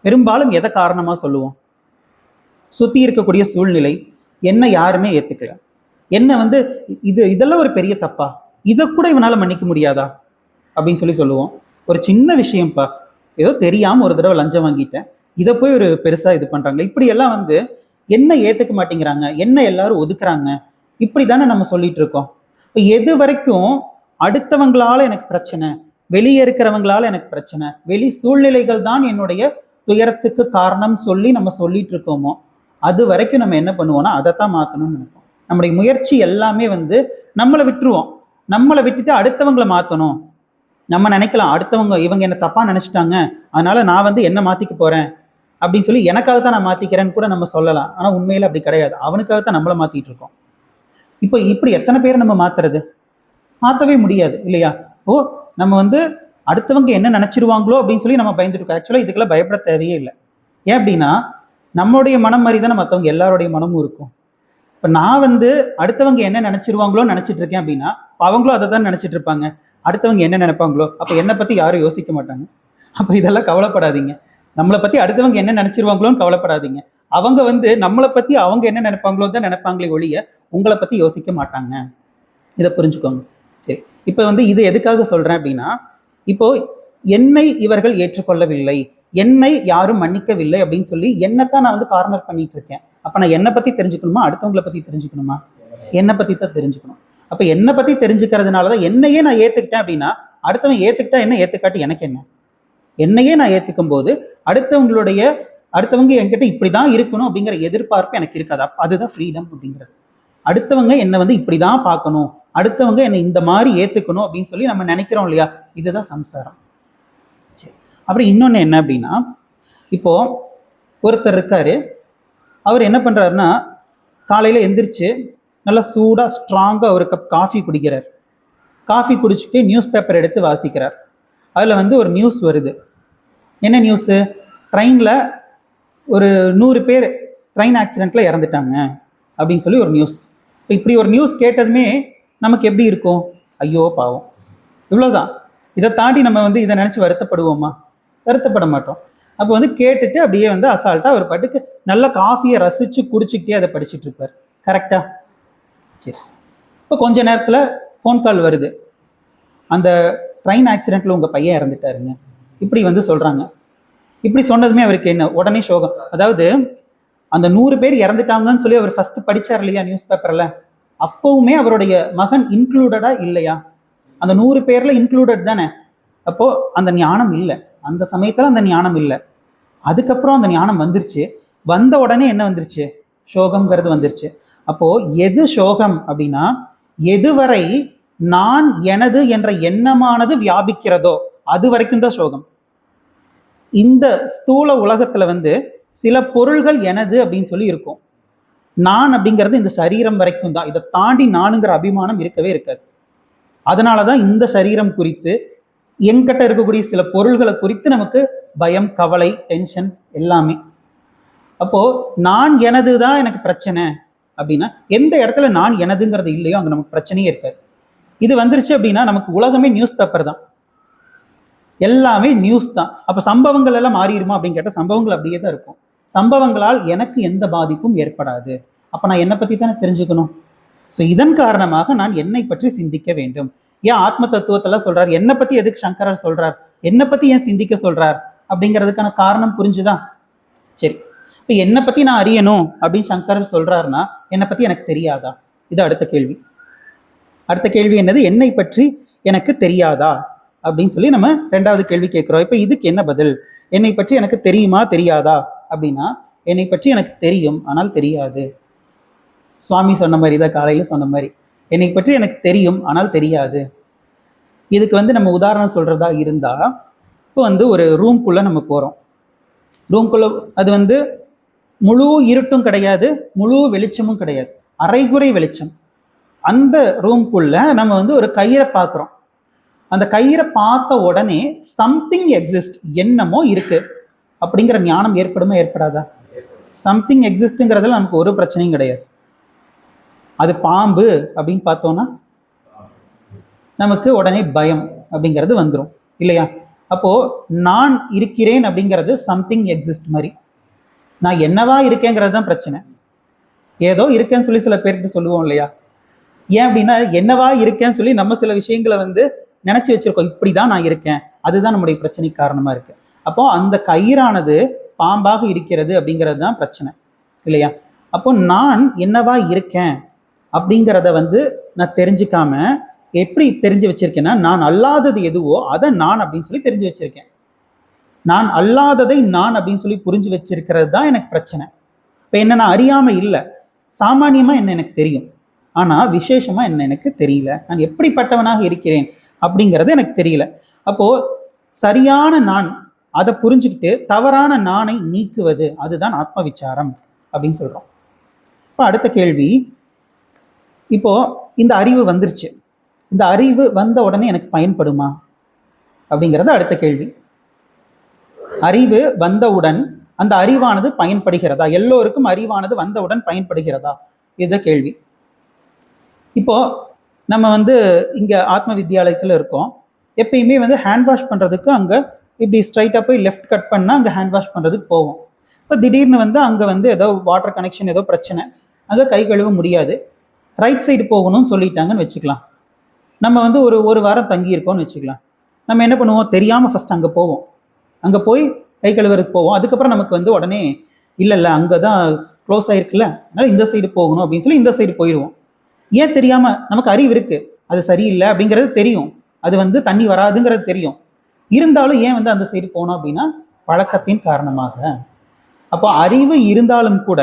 பெரும்பாலும் எதை காரணமா சொல்லுவோம்? சுத்தி இருக்கக்கூடிய சூழ்நிலை, என்ன யாருமே ஏத்துக்கல, என்ன வந்து இதெல்லாம் ஒரு பெரிய தப்பா, இதை கூட இவனால மன்னிக்க முடியாதா அப்படின்னு சொல்லி சொல்லுவோம். ஒரு சின்ன விஷயம்ப்பா, ஏதோ தெரியாம ஒரு தடவை லஞ்சம் வாங்கிட்டேன், இதை போய் ஒரு பெருசா இது பண்றாங்க, இப்படி எல்லாம் வந்து என்ன ஏத்துக்க மாட்டேங்கிறாங்க, என்ன எல்லாரும் ஒதுக்குறாங்க, இப்படி தானே நம்ம சொல்லிட்டு இருக்கோம். இப்போ எது வரைக்கும் அடுத்தவங்களால எனக்கு பிரச்சனை, வெளியே இருக்கிறவங்களால எனக்கு பிரச்சனை, வெளி சூழ்நிலைகள் தான் என்னுடைய துயரத்துக்கு காரணம் சொல்லி நம்ம சொல்லிட்டு இருக்கோமோ, அது வரைக்கும் நம்ம என்ன பண்ணுவோம்னா அதைத்தான் மாற்றணும்னு நினைப்போம். நம்முடைய முயற்சி எல்லாமே வந்து நம்மளை விட்டுருவோம். நம்மளை விட்டுட்டு அடுத்தவங்களை மாற்றணும். நம்ம நினைக்கலாம் அடுத்தவங்க இவங்க என்ன தப்பா நினைச்சிட்டாங்க, அதனால நான் வந்து என்ன மாத்திக்க போறேன் அப்படின்னு சொல்லி எனக்காகத்தான் நான் மாத்திக்கிறேன்னு கூட நம்ம சொல்லலாம். ஆனா உண்மையில அப்படி கிடையாது. அவனுக்காகத்தான் நம்மளை மாத்திட்டு இருக்கோம். இப்போ இப்படி எத்தனை பேர் நம்ம மாத்துறது? மாற்றவே முடியாது இல்லையா? ஓ, நம்ம வந்து அடுத்தவங்க என்ன நினைச்சிருவாங்களோ அப்படின்னு சொல்லி நம்ம பயந்துட்டு இருக்கோம். ஆக்சுவலா இதுக்கெல்லாம் பயப்பட தேவையே இல்லை. ஏன் அப்படின்னா நம்மளுடைய மனம் மாதிரி தானே மற்றவங்க எல்லாருடைய மனமும் இருக்கும். இப்போ நான் வந்து அடுத்தவங்க என்ன நினைச்சிருவாங்களோ நினைச்சிட்டு இருக்கேன் அப்படின்னா அவங்களும் அதை தான் நினைச்சிட்டு இருப்பாங்க. அடுத்தவங்க என்ன நினைப்பாங்களோ அப்போ என்னை பத்தி யாரும் யோசிக்க மாட்டாங்க. அப்போ இதெல்லாம் கவலைப்படாதீங்க. நம்மளை பத்தி அடுத்தவங்க என்ன நினைச்சிருவாங்களோன்னு கவலைப்படாதீங்க. அவங்க வந்து நம்மளை பத்தி அவங்க என்ன நினைப்பாங்களோ தான் நினைப்பாங்களே ஒழிய உங்களை பத்தி யோசிக்க மாட்டாங்க. இதை புரிஞ்சுக்கோங்க. சரி, இப்போ வந்து இது எதுக்காக சொல்றேன் அப்படின்னா, இப்போ என்னை இவர்கள் ஏற்றுக்கொள்ளவில்லை, என்னை யாரும் மன்னிக்கவில்லை அப்படின்னு சொல்லி என்னத்தான் நான் வந்து கார்னர் பண்ணிட்டு இருக்கேன். அப்ப நான் என்னை பத்தி தெரிஞ்சுக்கணுமா அடுத்தவங்களை பத்தி தெரிஞ்சுக்கணுமா? என்னை பத்தி தான் தெரிஞ்சுக்கணும். அப்ப என்னை பத்தி தெரிஞ்சுக்கிறதுனாலதான் என்னையே நான் ஏத்துக்கிட்டேன் அப்படின்னா அடுத்தவன் ஏத்துக்கிட்டா என்ன, ஏத்துக்காட்டி எனக்கு என்ன? என்னையே நான் ஏத்துக்கும் போது அடுத்தவங்க என்கிட்ட இப்படிதான் இருக்கணும் அப்படிங்கிற எதிர்பார்ப்பு எனக்கு இருக்காது. அதுதான் ஃப்ரீடம் அப்படிங்கிறது. அடுத்தவங்க என்னை வந்து இப்படிதான் பார்க்கணும், அடுத்தவங்க என்னை இந்த மாதிரி ஏத்துக்கணும் அப்படின்னு சொல்லி நம்ம நினைக்கிறோம் இல்லையா? இதுதான் சம்சாரம். சரி, அப்படி இன்னொன்னு என்ன அப்படின்னா, இப்போ ஒருத்தர் இருக்காரு, அவர் என்ன பண்றாருன்னா காலையில எந்திரிச்சு நல்லா சூடா ஸ்ட்ராங்கா ஒரு கப் காஃபி குடிக்கிறார். காஃபி குடிச்சுட்டு நியூஸ் பேப்பர் எடுத்து வாசிக்கிறார். அதுல வந்து ஒரு நியூஸ் வருது. என்ன நியூஸு? ட்ரெயின்ல ஒரு 100 பேர் ட்ரெயின் ஆக்சிடென்ட்ல இறந்துட்டாங்க அப்படின்னு சொல்லி ஒரு நியூஸ். இப்போ இப்படி ஒரு நியூஸ் கேட்டதுமே நமக்கு எப்படி இருக்கும்? ஐயோ பாவம், இவ்வளோதான். இதை தாண்டி நம்ம வந்து இதை நினச்சி வருத்தப்படுவோமா? வருத்தப்பட மாட்டோம். அப்போ வந்து கேட்டுட்டு அப்படியே வந்து அசால்ட்டாக ஒரு பாட்டுக்கு நல்ல காஃபியை ரசித்து குடிச்சிக்கிட்டே அதை படிச்சுட்டு இருப்பார். கரெக்டா? சரி, இப்போ கொஞ்ச நேரத்தில் ஃபோன் கால் வருது. அந்த ட்ரெயின் ஆக்சிடென்ட்டில் உங்கள் பையன் இறந்துட்டாருங்க இப்படி வந்து சொல்கிறாங்க. இப்படி சொன்னதுமே அவருக்கு என்ன? உடனே சோகம். அதாவது அந்த 100 பேர் இறந்துட்டாங்கன்னு சொல்லி அவர் ஃபர்ஸ்ட் படிச்சார் இல்லையா நியூஸ் பேப்பர்ல, அப்பவுமே அவருடைய மகன் இன்க்ளூடடா இல்லையா? அந்த 100 பேர்ல இன்க்ளூடட் தானே. அப்போ அந்த ஞானம் இல்லை, அந்த சமயத்துல அந்த ஞானம் இல்லை. அதுக்கப்புறம் அந்த ஞானம் வந்துருச்சு. வந்த உடனே என்ன வந்துருச்சு? சோகம்ங்கிறது வந்துருச்சு. அப்போ எது சோகம் அப்படின்னா, எதுவரை நான் எனது என்ற எண்ணமானது வியாபிக்கிறதோ அது வரைக்கும் தான் சோகம். இந்த ஸ்தூல உலகத்துல வந்து சில பொருள்கள் எனது அப்படின்னு சொல்லி இருக்கும். நான் அப்படிங்கிறது இந்த சரீரம் வரைக்கும் தான். இதை தாண்டி நானுங்கிற அபிமானம் இருக்கவே இருக்காது. அதனாலதான் இந்த சரீரம் குறித்து என்கிட்ட இருக்கக்கூடிய சில பொருள்களை குறித்து நமக்கு பயம், கவலை, டென்ஷன் எல்லாமே. அப்போ நான் எனது தான் எனக்கு பிரச்சனை அப்படின்னா எந்த இடத்துல நான் எனதுங்கிறது இல்லையோ அங்க நமக்கு பிரச்சனையே இருக்காது. இது வந்துருச்சு அப்படின்னா நமக்கு உலகமே நியூஸ் பேப்பர் தான், எல்லாமே நியூஸ் தான். அப்ப சம்பவங்கள் எல்லாம் மாறிடுமா அப்படின்னு கேட்டால் சம்பவங்கள் அப்படியே தான் இருக்கும். சம்பவங்களால் எனக்கு எந்த பாதிப்பும் ஏற்படாது. அப்ப நான் என்னை பத்தி தானே தெரிஞ்சுக்கணும். ஸோ இதன் காரணமாக நான் என்னை பற்றி சிந்திக்க வேண்டும். ஏன் ஆத்ம தத்துவத்தெல்லாம் சொல்றார்? என்னை பத்தி எதுக்கு சங்கரர் சொல்றார்? என்னை பத்தி ஏன் சிந்திக்க சொல்றார் அப்படிங்கிறதுக்கான காரணம் புரிஞ்சுதான்? சரி, இப்போ என்னை பத்தி நான் அறியணும் அப்படின்னு சங்கரர் சொல்றாருன்னா என்னை பத்தி எனக்கு தெரியாதா? இது அடுத்த கேள்வி. அடுத்த கேள்வி என்னது? என்னை பற்றி எனக்கு தெரியாதா அப்படின்னு சொல்லி நம்ம 2வது கேள்வி கேட்கிறோம். இப்போ இதுக்கு என்ன பதில்? என்னை பற்றி எனக்கு தெரியுமா தெரியாதா அப்படின்னா என்னை பற்றி எனக்கு தெரியும் ஆனால் தெரியாது. சுவாமி சொன்ன மாதிரி தான், காலையில் சொன்ன மாதிரி, என்னை பற்றி எனக்கு தெரியும் ஆனால் தெரியாது. இதுக்கு வந்து நம்ம உதாரணம் சொல்றதா இருந்தா, இப்போ வந்து ஒரு ரூம்குள்ள நம்ம போறோம். ரூம்குள்ள அது வந்து முழு இருட்டும் கிடையாது, முழு வெளிச்சமும் கிடையாது, அரைகுறை வெளிச்சம். அந்த ரூம்குள்ள நம்ம வந்து ஒரு கயிறை பார்க்குறோம். அந்த கயிறை பார்த்த உடனே சம்திங் எக்ஸிஸ்ட், என்னமோ இருக்கு அப்படிங்கிற ஞானம் ஏற்படுமா ஏற்படாதா? சம்திங் எக்ஸிஸ்ட்ங்கிறதுல நமக்கு ஒரு பிரச்சனையும் கிடையாது. அது பாம்பு அப்படின்னு பார்த்தோம்னா நமக்கு உடனே பயம் அப்படிங்கிறது வந்துடும் இல்லையா? அப்போ நான் இருக்கிறேன் அப்படிங்கிறது சம்திங் எக்ஸிஸ்ட் மாதிரி. நான் என்னவா இருக்கேங்கிறது தான் பிரச்சனை. ஏதோ இருக்கேன்னு சொல்லி சில பேர்கிட்ட சொல்லுவோம் இல்லையா? ஏன் அப்படின்னா என்னவா இருக்கேன்னு சொல்லி நம்ம சில விஷயங்களை வந்து நினைச்சு வச்சிருக்கோம், இப்படிதான் நான் இருக்கேன். அதுதான் நம்முடைய பிரச்சனைக்கு காரணமா இருக்கு. அப்போ அந்த கயிறானது பாம்பாக இருக்கிறது அப்படிங்கிறது தான் பிரச்சனை இல்லையா? அப்போ நான் என்னவா இருக்கேன் அப்படிங்கிறத வந்து நான் தெரிஞ்சுக்காம எப்படி தெரிஞ்சு வச்சிருக்கேன்னா, நான் அல்லாதது எதுவோ அதை நான் அப்படின்னு சொல்லி தெரிஞ்சு வச்சிருக்கேன். நான் அல்லாததை நான் அப்படின்னு சொல்லி புரிஞ்சு வச்சிருக்கிறது தான் எனக்கு பிரச்சனை. இப்போ என்ன, நான் அறியாமல் இல்லை, சாமானியமாக என்ன எனக்கு தெரியும், ஆனால் விசேஷமாக என்ன எனக்கு தெரியல, நான் எப்படிப்பட்டவனாக இருக்கிறேன் அப்படிங்கிறது எனக்கு தெரியல. அப்போது சரியான நான் அதை புரிஞ்சுக்கிட்டு தவறான நானை நீக்குவது, அதுதான் ஆத்ம விசாரம் அப்படின்னு சொல்கிறோம். இப்போ அடுத்த கேள்வி, இப்போ இந்த அறிவு வந்துருச்சு, இந்த அறிவு வந்த உடனே எனக்கு பயன்படுமா அப்படிங்கிறது அடுத்த கேள்வி. அறிவு வந்தவுடன் அந்த அறிவானது பயன்படுகிறதா? எல்லோருக்கும் அறிவானது வந்தவுடன் பயன்படுகிறதா? இது கேள்வி. இப்போ நம்ம இங்க ஆத்ம வித்யாலயத்தில் இருக்கோம். எப்பயுமே ஹேண்ட் வாஷ் பண்றதுக்கு அங்க இப்படி ஸ்ட்ரைட்டா போய் லெஃப்ட் கட் பண்ணா அங்க ஹேண்ட் வாஷ் பண்றதுக்கு போவோம். இப்போ திடீர்னு அங்க ஏதோ வாட்டர் கனெக்ஷன் ஏதோ பிரச்சனை, அங்க கை கழுவ முடியாது, ரைட் சைடு போகணும்னு சொல்லிட்டாங்கன்னு வச்சுக்கலாம். நம்ம ஒரு வாரம் தங்கி இருக்கோம்னு வச்சுக்கலாம். நம்ம என்ன பண்ணுவோம், தெரியாம ஃபர்ஸ்ட் அங்க போவோம், அங்க போய் கை கழுவுறதுக்கு போவோம். அதுக்கப்புறம் நமக்கு உடனே இல்லை அங்கதான் க்ளோஸ் ஆயிருக்குல்ல, அதனால இந்த சைடு போகணும் அப்படின்னு சொல்லி இந்த சைடு போயிடுவோம். ஏன் தெரியாம, நமக்கு அறிவு இருக்கு, அது சரியில்லை அப்படிங்கிறது தெரியும், அது தண்ணி வராதுங்கிறது தெரியும், இருந்தாலும் ஏன் அந்த சைடு போனோம் அப்படின்னா பழக்கத்தின் காரணமாக. அப்போ அறிவு இருந்தாலும் கூட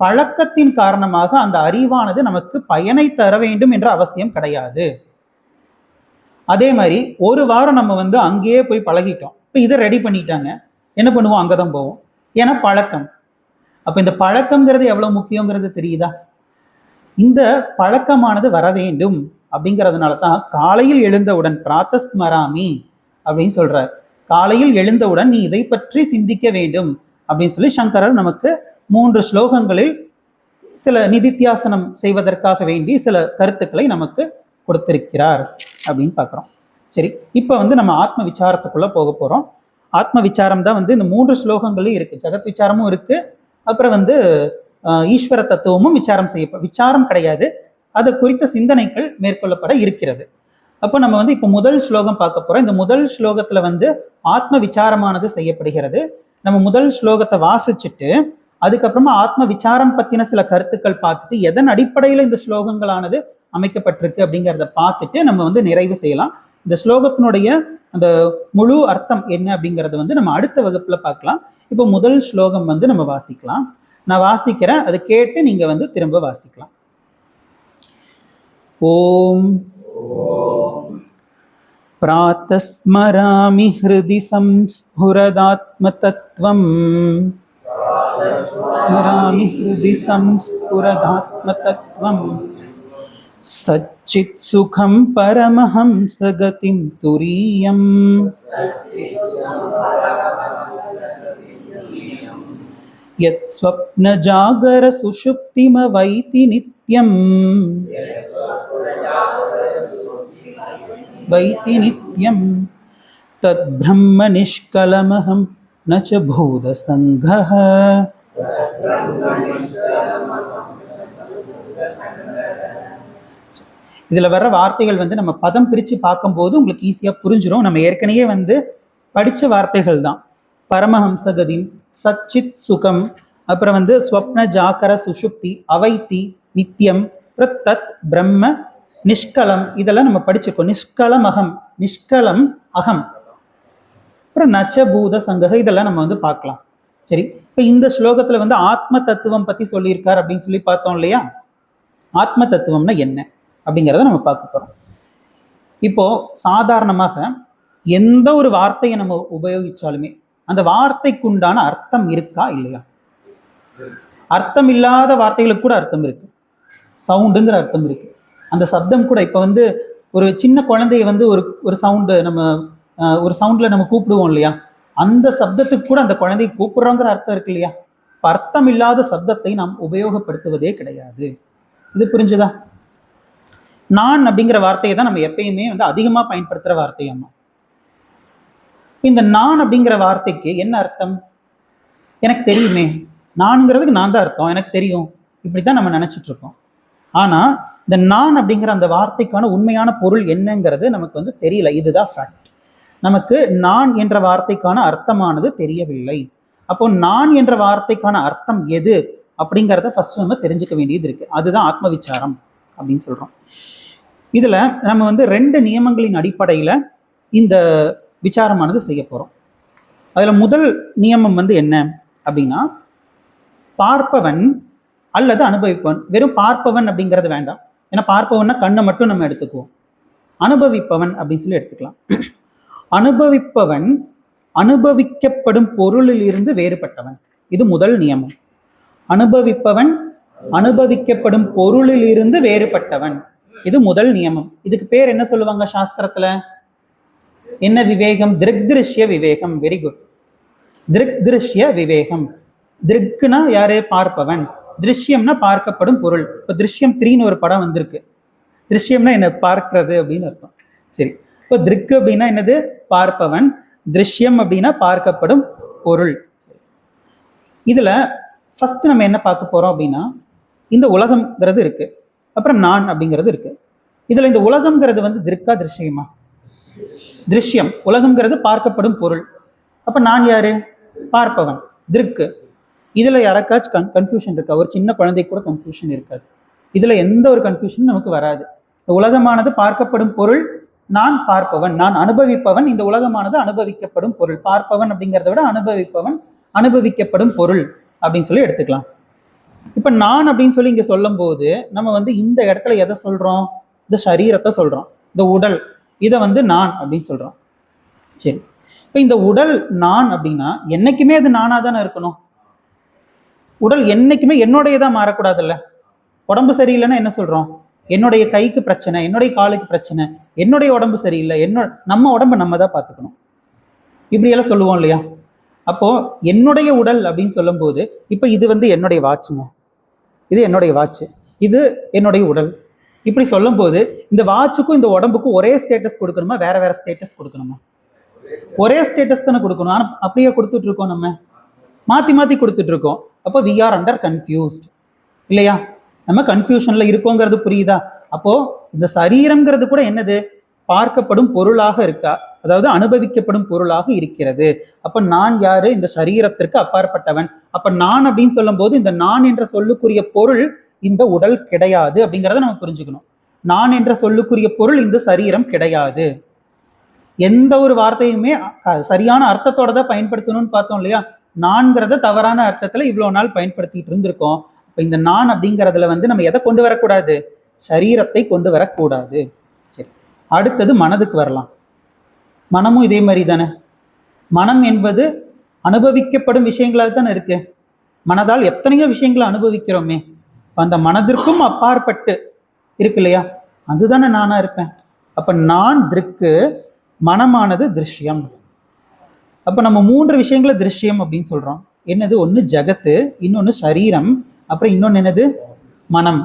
பழக்கத்தின் காரணமாக அந்த அறிவானது நமக்கு பயனை தர வேண்டும் என்ற அவசியம் கிடையாது. அதே மாதிரி ஒரு வாரம் நம்ம அங்கேயே போய் பழகிட்டோம், இப்போ இதை ரெடி பண்ணிட்டாங்க, என்ன பண்ணுவோம், அங்கதான் போவோம், ஏன்னா பழக்கம். அப்ப இந்த பழக்கம்ங்கிறது எவ்வளவு முக்கியங்கிறது தெரியுதா? இந்த பழக்கமானது வர வேண்டும் அப்படிங்கிறதுனால தான் காலையில் எழுந்தவுடன் பிராத்தஸ்மராமி அப்படின்னு சொல்றார். காலையில் எழுந்தவுடன் நீ இதை பற்றி சிந்திக்க வேண்டும் அப்படின்னு சொல்லி சங்கரர் நமக்கு 3 ஸ்லோகங்களில் சில நிதித்தியாசனம் செய்வதற்காக வேண்டி சில கருத்துக்களை நமக்கு கொடுத்திருக்கிறார் அப்படின்னு பார்க்குறோம். சரி, இப்போ நம்ம ஆத்ம விசாரத்துக்குள்ள போக போறோம். ஆத்ம விசாரம் தான் இந்த 3 ஸ்லோகங்களும் இருக்கு. ஜெகத் விசாரமும் இருக்கு, அப்புறம் ஈஸ்வர தத்துவமும் விசாரம் கிடையாது, அது குறித்த சிந்தனைகள் மேற்கொள்ளப்பட இருக்கிறது. அப்போ நம்ம இப்போ முதல் ஸ்லோகம் பார்க்க போறோம். இந்த முதல் ஸ்லோகத்துல ஆத்ம விசாரமானது செய்யப்படுகிறது. நம்ம முதல் ஸ்லோகத்தை வாசிச்சுட்டு அதுக்கப்புறமா ஆத்ம விசாரம் பத்தின சில கருத்துக்கள் பார்த்துட்டு எதன் அடிப்படையில் இந்த ஸ்லோகங்களானது அமைக்கப்பட்டிருக்கு அப்படிங்கிறத பார்த்துட்டு நம்ம நிறைவு செய்யலாம். இந்த ஸ்லோகத்தினுடைய அந்த முழு அர்த்தம் என்ன அப்படிங்கறது நம்ம அடுத்த வகுப்புல பார்க்கலாம். இப்போ முதல் ஸ்லோகம் நம்ம வாசிக்கலாம். நான் வாசிக்கிறேன், அதை கேட்டு நீங்க திரும்ப வாசிக்கலாம். ஓம் பிராத்தஸ்மராமி ஹ்ருதி சம்ஸ்புரதாத்ம தத்வம், ஸ்மராமி ஹ்ருதி சம்ஸ்புரதாத்ம தத்வம், சச்சித் சுகம் பரமஹம்ஸ கதிம் துரியம், யத் ஸ்வப்ன ஜாகர சுஷுப்திமவைதி நித்யம், வைதி நித்யம், தத் பிரம்ம நிஷ்கலமஹம் நச்ச பூத சங்கஹ. இதுல வர்ற வார்த்தைகள் நம்ம பதம் பிரிச்சு பார்க்கும்போது உங்களுக்கு ஈஸியா புரிஞ்சிடும். நம்ம ஏற்கனவே படிச்ச வார்த்தைகள் தான். பரமஹம்சகதின், சச்சித் சுகம், அப்புறம் ஸ்வப்ன ஜாகர சுஷுப்தி, அவைத்தி நித்தியம், பிரத்தத் பிரம்ம நிஷ்கலம், இதெல்லாம் நம்ம படிச்சிருக்கோம். நிஷ்கலம் அகம், நிஷ்கலம் அகம், அப்புறம் நச்ச பூத சங்கக, இதெல்லாம் நம்ம பார்க்கலாம். சரி, இப்ப இந்த ஸ்லோகத்துல ஆத்ம தத்துவம் பத்தி சொல்லியிருக்கார் அப்படின்னு சொல்லி பார்த்தோம் இல்லையா? ஆத்ம தத்துவம்னா என்ன அப்படிங்கிறத நம்ம பார்க்க போறோம். இப்போ சாதாரணமாக எந்த ஒரு வார்த்தையை நம்ம உபயோகிச்சாலுமே அந்த வார்த்தைக்குண்டான அர்த்தம் இருக்கா இல்லையா? அர்த்தம் இல்லாத வார்த்தைகளுக்கு கூட அர்த்தம் இருக்கு. சவுண்டுங்கிற அர்த்தம் இருக்கு. அந்த சப்தம் கூட இப்போ ஒரு சின்ன குழந்தைய ஒரு சவுண்டு நம்ம ஒரு சவுண்ட்ல நம்ம கூப்பிடுவோம் இல்லையா? அந்த சப்தத்துக்கு கூட அந்த குழந்தையை கூப்பிடுறோங்கிற அர்த்தம் இருக்கு இல்லையா? அர்த்தம் இல்லாத சப்தத்தை நாம் உபயோகப்படுத்துவதே கிடையாது. இது புரிஞ்சுதா? நான் அப்படிங்கிற வார்த்தையை தான் நம்ம எப்பயுமே அதிகமா பயன்படுத்துற வார்த்தையாமா. இந்த நான் அப்படிங்கிற வார்த்தைக்கு என்ன அர்த்தம்? எனக்கு தெரியுமே, நான்ங்கிறதுக்கு நான் தான் அர்த்தம், எனக்கு தெரியும், இப்படித்தான் நம்ம நினைச்சிட்டு இருக்கோம். ஆனா இந்த நான் அப்படிங்கிற அந்த வார்த்தைக்கான உண்மையான பொருள் என்னங்கிறது நமக்கு தெரியல. இதுதான் ஃபேக்ட். நமக்கு நான் என்ற வார்த்தைக்கான அர்த்தமானது தெரியவில்லை. அப்போ நான் என்ற வார்த்தைக்கான அர்த்தம் எது அப்படிங்கிறத ஃபர்ஸ்ட் நம்ம தெரிஞ்சுக்க வேண்டியது இருக்கு. அதுதான் ஆத்ம விசாரம் அப்படின்னு சொல்றோம். இதுல நம்ம 2 நியமங்களின் அடிப்படையில இந்த விசாரமானது செய்ய போறோம். அதுல முதல் நியமம் என்ன அப்படின்னா, பார்ப்பவன் அல்லது அனுபவிப்பவன். வெறும் பார்ப்பவன் அப்படிங்கிறது வேண்டாம், ஏன்னா பார்ப்பவன்னா கண்ணை மட்டும் நம்ம எடுத்துக்குவோம். அனுபவிப்பவன் அப்படின்னு சொல்லி எடுத்துக்கலாம். அனுபவிப்பவன் அனுபவிக்கப்படும் பொருளில் இருந்து வேறுபட்டவன். இது முதல் நியமம். அனுபவிப்பவன் அனுபவிக்கப்படும் பொருளில் இருந்து வேறுபட்டவன், இது முதல் நியமம். இதுக்கு பேர் என்ன சொல்லுவாங்க சாஸ்திரத்துல? என்ன விவேகம்? திருஷ்ய விவேகம். Very good. திருஷ்ய விவேகம். திருக்குனா யாரு? பார்ப்பவன். திருஷ்யம்னா பார்க்கப்படும் பொருள். இப்போ திருஷ்யம் 3ன்னு ஒரு படம் வந்திருக்கு. திருஷ்யம்னா என்ன? பார்க்கிறது அப்படின்னு அர்த்தம். சரி, இப்போ திருக்கு அப்படின்னா என்னது? பார்ப்பவன். திருஷ்யம் அப்படின்னா பார்க்கப்படும் பொருள். இதுல ஃபர்ஸ்ட் நம்ம என்ன பார்க்க போறோம் அப்படின்னா, இந்த உலகம்ங்கிறது இருக்கு, அப்புறம் நான் அப்படிங்கிறது இருக்கு. இதுல இந்த உலகம்ங்கிறது வந்து திருக்கா திருஷ்யமா? திருஷ்யம். உலகம்ங்கிறது பார்க்கப்படும் பொருள். அப்ப நான் யாரு? பார்ப்பவன், திருக்கு. இதுல யாராச்சும் கன்ஃபியூஷன் இருக்கா? ஒரு சின்ன குழந்தைக்கு கூட கன்ஃபியூஷன் இருக்காது. இதுல எந்த ஒரு கன்ஃபியூஷனும் நமக்கு வராது. இந்த உலகமானது பார்க்கப்படும் பொருள், நான் பார்ப்பவன், நான் அனுபவிப்பவன். இந்த உலகமானது அனுபவிக்கப்படும் பொருள். பார்ப்பவன் அப்படிங்கிறத விட அனுபவிப்பவன், அனுபவிக்கப்படும் பொருள் அப்படின்னு சொல்லி எடுத்துக்கலாம். இப்ப நான் அப்படின்னு சொல்லி இங்க சொல்லும் போது நம்ம வந்து இந்த இடத்துல எதை சொல்றோம்? இந்த சரீரத்தை சொல்றோம், இந்த உடல். இதை வந்து நான் அப்படின்னு சொல்றோம். சரி, இப்ப இந்த உடல் நான் அப்படின்னா என்னைக்குமே அது நானா தானே இருக்கணும். உடல் என்னைக்குமே என்னுடையதான் மாறக்கூடாதுல்ல. உடம்பு சரியில்லைன்னா என்ன சொல்றோம்? என்னுடைய கைக்கு பிரச்சனை, என்னுடைய காலுக்கு பிரச்சனை, என்னுடைய உடம்பு சரியில்லை, நம்ம உடம்பு நம்ம தான் பார்த்துக்கணும், இப்படியெல்லாம் சொல்லுவோம் இல்லையா? அப்போ என்னுடைய உடல் அப்படின்னு சொல்லும் போது இப்ப இது வந்து என்னுடைய வாட்சுங்க, இது என்னுடைய வாட்ச், இது என்னுடைய உடல். இப்படி சொல்லும் போது இந்த வாட்சுக்கும் இந்த உடம்புக்கும் ஒரே ஸ்டேட்டஸ் கொடுக்கணுமா, வேற வேற ஸ்டேட்டஸ் கொடுக்கணுமா? ஒரே ஸ்டேட்டஸ் தானே கொடுக்கணும். ஆனா அப்படியே கொடுத்துட்டு இருக்கோம், நம்ம மாத்தி மாத்தி கொடுத்துட்டு இருக்கோம். அப்போ வி ஆர் அண்டர் கன்ஃபியூஸ்ட் இல்லையா? நம்ம கன்ஃபியூஷன்ல இருக்கோங்கிறது புரியுதா? அப்போ இந்த சரீரம்ங்கிறது கூட என்னது? பார்க்கப்படும் பொருளாக இருக்கா, அதாவது அனுபவிக்கப்படும் பொருளாக இருக்கிறது. அப்ப நான் யாரு? இந்த சரீரத்திற்கு அப்பாற்பட்டவன். அப்ப நான் அப்படின்னு சொல்லும் போது இந்த நான் என்ற சொல்லுக்குரிய பொருள் இந்த உடல் கிடையாது அப்படிங்கிறத நம்ம புரிஞ்சுக்கணும். நான் என்ற சொல்லுக்குரிய பொருள் இந்த சரீரம் கிடையாது. எந்த ஒரு வார்த்தையுமே சரியான அர்த்தத்தோட தான் பயன்படுத்தணும்னு பார்த்தோம் இல்லையா? நான்கிறத தவறான அர்த்தத்துல இவ்வளவு நாள் பயன்படுத்திட்டு இருந்திருக்கோம். இப்ப இந்த நான் அப்படிங்கிறதுல வந்து நம்ம எதை கொண்டு வரக்கூடாது? சரீரத்தை கொண்டு வரக்கூடாது. சரி, அடுத்தது மனதுக்கு வரலாம். மனமும் இதே மாதிரி தானே. மனம் என்பது அனுபவிக்கப்படும் விஷயங்களாக தானே இருக்கு. மனதால் எத்தனையோ விஷயங்களை அனுபவிக்கிறோமே. அந்த மனதிற்கும் அப்பாற்பட்டு இருக்கு இல்லையா? அதுதானே நானா இருப்பேன். அப்ப நான் திருக்கு, மனமானது திருஷ்யம். அப்ப நம்ம 3 விஷயங்களை திருஷ்யம் அப்படின்னு சொல்றோம். என்னது? ஒண்ணு ஜகத்து, இன்னொன்னு சரீரம், அப்புறம் இன்னொன்னு என்னது? மனம்.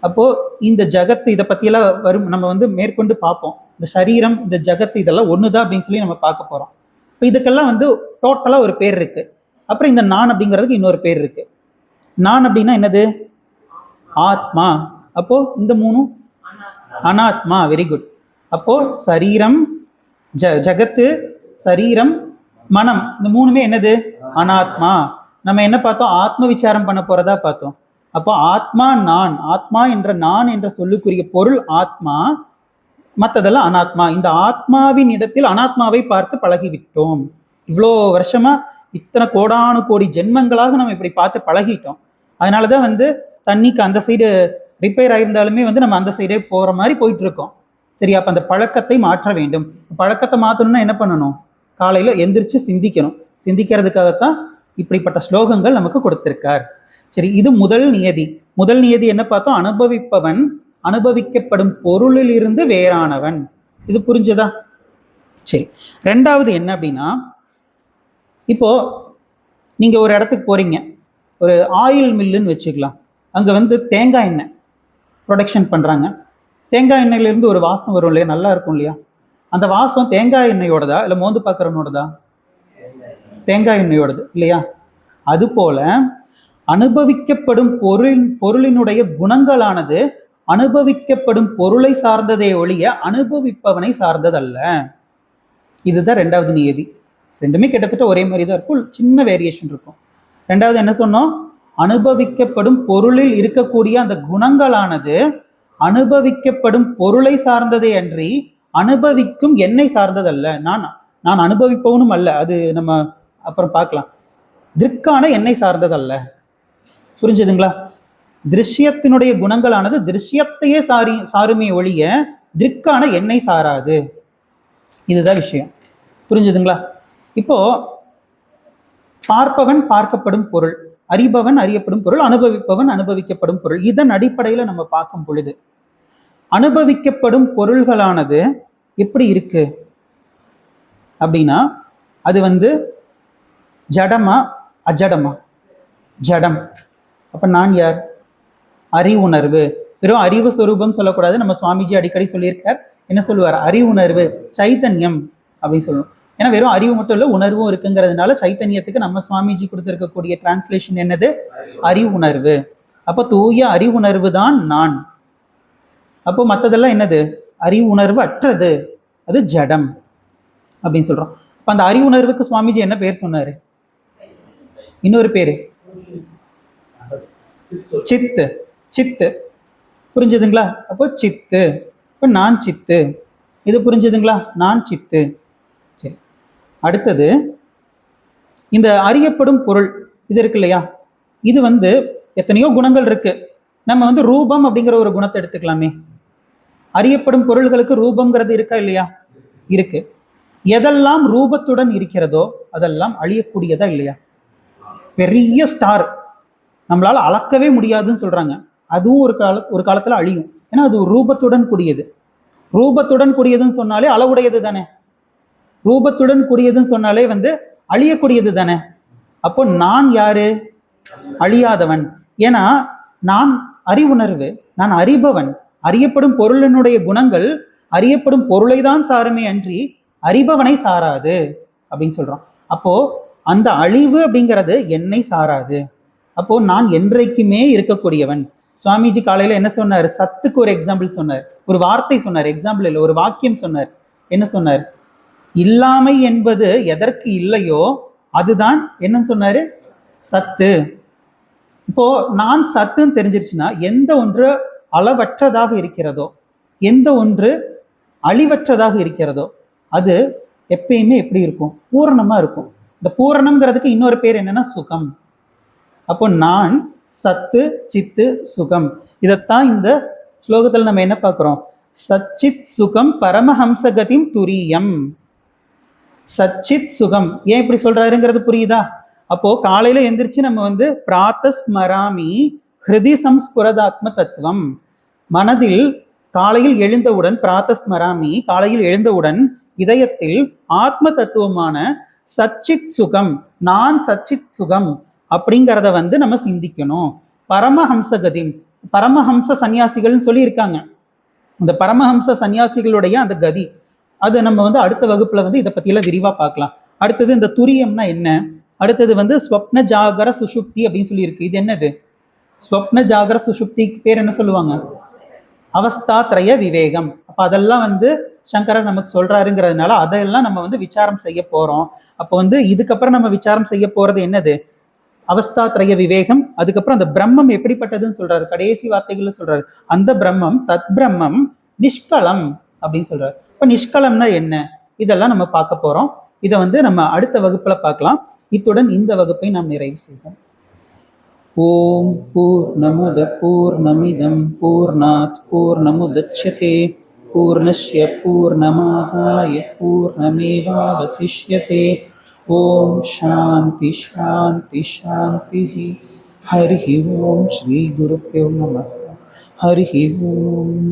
அப்போ இந்த ஜகத்து இதை பத்தியெல்லாம் வரும், நம்ம வந்து மேற்கொண்டு பார்ப்போம். இந்த சரீரம், இந்த ஜகத்து இதெல்லாம் ஒண்ணுதான் அப்படின்னு சொல்லி நம்ம பார்க்க போறோம். இப்போ இதுக்கெல்லாம் வந்து டோட்டலா ஒரு பேர் இருக்கு. அப்புறம் இந்த நான் அப்படிங்கிறதுக்கு இன்னொரு பேர் இருக்கு. நான் அப்படின்னா என்னது? ஆத்மா. அப்போ இந்த 3 அனாத்மா. Very good. அப்போ சரீரம், ஜகத்து, சரீரம், மனம், இந்த 3மே என்னது? அனாத்மா. நம்ம என்ன பார்த்தோம்? ஆத்ம விசாரம் பண்ண போறதா பார்த்தோம். அப்போ ஆத்மா நான், ஆத்மா என்ற நான் என்ற சொல்லுக்குரிய பொருள் ஆத்மா, மற்றதெல்லாம் அனாத்மா. இந்த ஆத்மாவின் இடத்தில் அனாத்மாவை பார்த்து பழகிவிட்டோம். இவ்வளோ வருஷமா, இத்தனை கோடானு கோடி ஜென்மங்களாக நம்ம இப்படி பார்த்து பழகிட்டோம். அதனாலதான் வந்து தண்ணிக்கு அந்த சைடு ரிப்பேர் ஆயிருந்தாலுமே வந்து நம்ம அந்த சைடே போற மாதிரி போயிட்டு இருக்கோம். சரி, அப்ப அந்த பழக்கத்தை மாற்ற வேண்டும். பழக்கத்தை மாற்றணும்னா என்ன பண்ணணும்? காலையில எந்திரிச்சு சிந்திக்கணும். சிந்திக்கிறதுக்காகத்தான் இப்படிப்பட்ட ஸ்லோகங்கள் நமக்கு கொடுத்திருக்கார். சரி, இது முதல் நியதி. முதல் நியதி என்ன பார்த்தோம்? அனுபவிப்பவன் அனுபவிக்கப்படும் பொருளில் இருந்து வேறானவன். இது புரிஞ்சதா? சரி, ரெண்டாவது என்ன அப்படின்னா, இப்போ நீங்க ஒரு இடத்துக்கு போறீங்க, ஒரு ஆயில் மில்லுன்னு வச்சுக்கலாம். அங்க வந்து தேங்காய் எண்ணெய் ப்ரொடக்ஷன் பண்றாங்க. தேங்காய் எண்ணெயில இருந்து ஒரு வாசம் வரும் இல்லையா? நல்லா இருக்கும் இல்லையா? அந்த வாசம் தேங்காய் எண்ணெயோடதா இல்லை மோந்து பார்க்கறனோடதா? தேங்காய் எண்ணெயோடது இல்லையா? அது போல அனுபவிக்கப்படும் பொருளினுடைய குணங்களானது அனுபவிக்கப்படும் பொருளை சார்ந்ததே ஒழிய அனுபவிப்பவனை சார்ந்ததல்ல. இதுதான் ரெண்டாவது நியதி. ரெண்டுமே கிட்டத்தட்ட ஒரே மாதிரி தான் இருக்கும், சின்ன வேரியேஷன் இருக்கும். ரெண்டாவது என்ன சொன்னோம்? அனுபவிக்கப்படும் பொருளில் இருக்கக்கூடிய அந்த குணங்களானது அனுபவிக்கப்படும் பொருளை சார்ந்ததே அன்றி அனுபவிக்கும் என்னை சார்ந்ததல்ல. நான் அனுபவிப்பவனும் அல்ல, அது நம்ம அப்புறம் பார்க்கலாம். திருக்கான என்னை சார்ந்ததல்ல. புரிஞ்சுதுங்களா? திருஷ்யத்தினுடைய குணங்களானது திருஷ்யத்தையே சாருமே ஒழிய திருக்கான என்னை சாராது. இதுதான் விஷயம். புரிஞ்சுதுங்களா? இப்போ பார்ப்பவன் பார்க்கப்படும் பொருள், அறிபவன் அறியப்படும் பொருள், அனுபவிப்பவன் அனுபவிக்கப்படும் பொருள். இதன் அடிப்படையில நம்ம பார்க்கும் பொழுது அனுபவிக்கப்படும் பொருள்களானது எப்படி இருக்கு அப்படின்னா, அது ஜடமா அஜடமா? ஜடம். அப்ப நான் யார்? அறிவுணர்வு. வெறும் அறிவு சொரூபம் சொல்லக்கூடாது. நம்ம சுவாமிஜி அடிக்கடி சொல்லியிருக்கார். என்ன சொல்லுவார்? அறிவுணர்வு, சைத்தன்யம் அப்படின்னு சொல்லணும். ஏன்னா வெறும் அறிவு மட்டும் இல்லை, உணர்வும் இருக்குங்கிறதுனால சைத்தன்யத்துக்கு நம்ம சுவாமிஜி கொடுத்திருக்கக்கூடிய டிரான்ஸ்லேஷன் என்னது? அறிவுணர்வு. அப்போ தூய அறிவுணர்வு தான் நான். அப்போ மற்றதெல்லாம் என்னது? அறிவுணர்வு அற்றது, அது ஜடம் அப்படின்னு சொல்றோம். அப்ப அந்த அறிவுணர்வுக்கு சுவாமிஜி என்ன பேர் சொன்னாரு? இன்னொரு பேரு சித்து. சித்து. புரிஞ்சுதுங்களா? அப்போ சித்து. இப்போ நான் சித்து. இது புரிஞ்சுதுங்களா? நான் சித்து. சரி, அடுத்தது இந்த அறியப்படும் பொருள் இது இருக்கு இல்லையா? இது எத்தனையோ குணங்கள் இருக்கு. நம்ம ரூபம் அப்படிங்கிற ஒரு குணத்தை எடுத்துக்கலாமே. அறியப்படும் பொருள்களுக்கு ரூபம்ங்கிறது இருக்கா இல்லையா? இருக்கு. எதெல்லாம் ரூபத்துடன் இருக்கிறதோ அதெல்லாம் அழியக்கூடியதா இல்லையா? பெரிய ஸ்டார் நம்மளால அளக்கவே முடியாதுன்னு சொல்றாங்க, அதுவும் ஒரு காலத்துல அழியும். ஏன்னா அது ஒரு ரூபத்துடன் கூடியது. ரூபத்துடன் கூடியதுன்னு சொன்னாலே அளவுடையது தானே. ரூபத்துடன் கூடியதுன்னு சொன்னாலே அழியக்கூடியது தானே. அப்போ நான் யாரு? அழியாதவன். ஏன்னா நான் அறிவுணர்வு, நான் அறிபவன். அறியப்படும் பொருளினுடைய குணங்கள் அறியப்படும் பொருளை தான் சாருமே அன்றி அறிபவனை சாராது அப்படின்னு சொல்றோம். அப்போ அந்த அழிவு அப்படிங்கிறது என்னை சாராது. அப்போ நான் என்றைக்குமே இருக்கக்கூடியவன். சுவாமிஜி காலையில என்ன சொன்னார்? சத்துக்கு ஒரு எக்ஸாம்பிள் சொன்னார், ஒரு வார்த்தை சொன்னார், எக்ஸாம்பிள் இல்லை, ஒரு வாக்கியம் சொன்னார். என்ன சொன்னார்? இல்லாமை என்பது எதற்கு இல்லையோ அதுதான் என்னன்னு சொன்னாரு? சத்து. இப்போ நான் சத்துன்னு தெரிஞ்சிருச்சுன்னா எந்த ஒன்று அளவற்றதாக இருக்கிறதோ, எந்த ஒன்று அழிவற்றதாக இருக்கிறதோ அது எப்பயுமே எப்படி இருக்கும்? பூரணமா இருக்கும். இந்த பூரணம்ங்கிறதுக்கு இன்னொரு பேர் என்னன்னா சுகம். அப்போ நான் சத்து சித்து சுகம். இதைத்தான் இந்த ஸ்லோகத்தில் நம்ம என்ன பார்க்கிறோம்? சச்சித் சுகம் பரமஹம்சகதிம் துரியம். சச்சித் சுகம் ஏன் இப்படி சொல்றாருங்கிறது புரியுதா? அப்போ காலையில எந்திரிச்சு நம்ம பிராத்தஸ்மராமி ஹிருதி சம்ஸ்புரதாத்ம தத்துவம். மனதில் காலையில் எழுந்தவுடன் பிராத்தஸ்மராமி, காலையில் எழுந்தவுடன் இதயத்தில் ஆத்ம தத்துவமான சச்சித் சுகம், நான் சச்சித் சுகம் அப்படிங்கிறத நம்ம சிந்திக்கணும். பரமஹம்சகதி, பரமஹம்ச சன்னியாசிகள்னு சொல்லி இருக்காங்க. இந்த பரமஹம்ச சன்னியாசிகளுடைய அந்த கதி அது நம்ம அடுத்த வகுப்புல இதை பத்தியெல்லாம் விரிவா பார்க்கலாம். அடுத்தது இந்த துரியம்னா என்ன? அடுத்தது ஸ்வப்ன ஜாகர சுஷுப்தி அப்படின்னு சொல்லி இருக்கு. இது என்னது? ஸ்வப்ன ஜாகர சுஷுப்திக்கு பேர் என்ன சொல்லுவாங்க? அவஸ்தாத்ரய விவேகம். அப்ப அதெல்லாம் சங்கரர் நமக்கு சொல்றாருங்கிறதுனால அதெல்லாம் நம்ம விசாரம் செய்ய போறோம். அப்போ இதுக்கப்புறம் நம்ம விசாரம் செய்ய போறது என்னது? அவஸ்தாத்ரய விவேகம். அதுக்கப்புறம் அந்த பிரம்மம் எப்படிப்பட்டதுன்னு சொல்றாரு, கடைசி வார்த்தைகள்ல சொல்றாரு. அந்த பிரம்மம் தத் பிரம்மம் நிஷ்கலம் அப்படின்னு சொல்றாரு. இப்ப நிஷ்கலம்னா என்ன? இதெல்லாம் நம்ம பார்க்க போறோம். இதை நம்ம அடுத்த வகுப்புல பார்க்கலாம். இத்துடன் இந்த வகுப்பை நாம் நிறைவு செய்வோம். ஓம் பூர்ணமுத பூர்ணமிதம் பூர்ணாத் பூர்ணமுதச்யதே பூர்ணஸ்ய பூர்ணமாதாய பூர்ணமேவாவசிஷ்யதே. ஓம் சாந்தி சாந்தி சாந்தி. ஹரி ஓம். ஸ்ரீ குருப்யோ நமः. ஹரி ஓம்.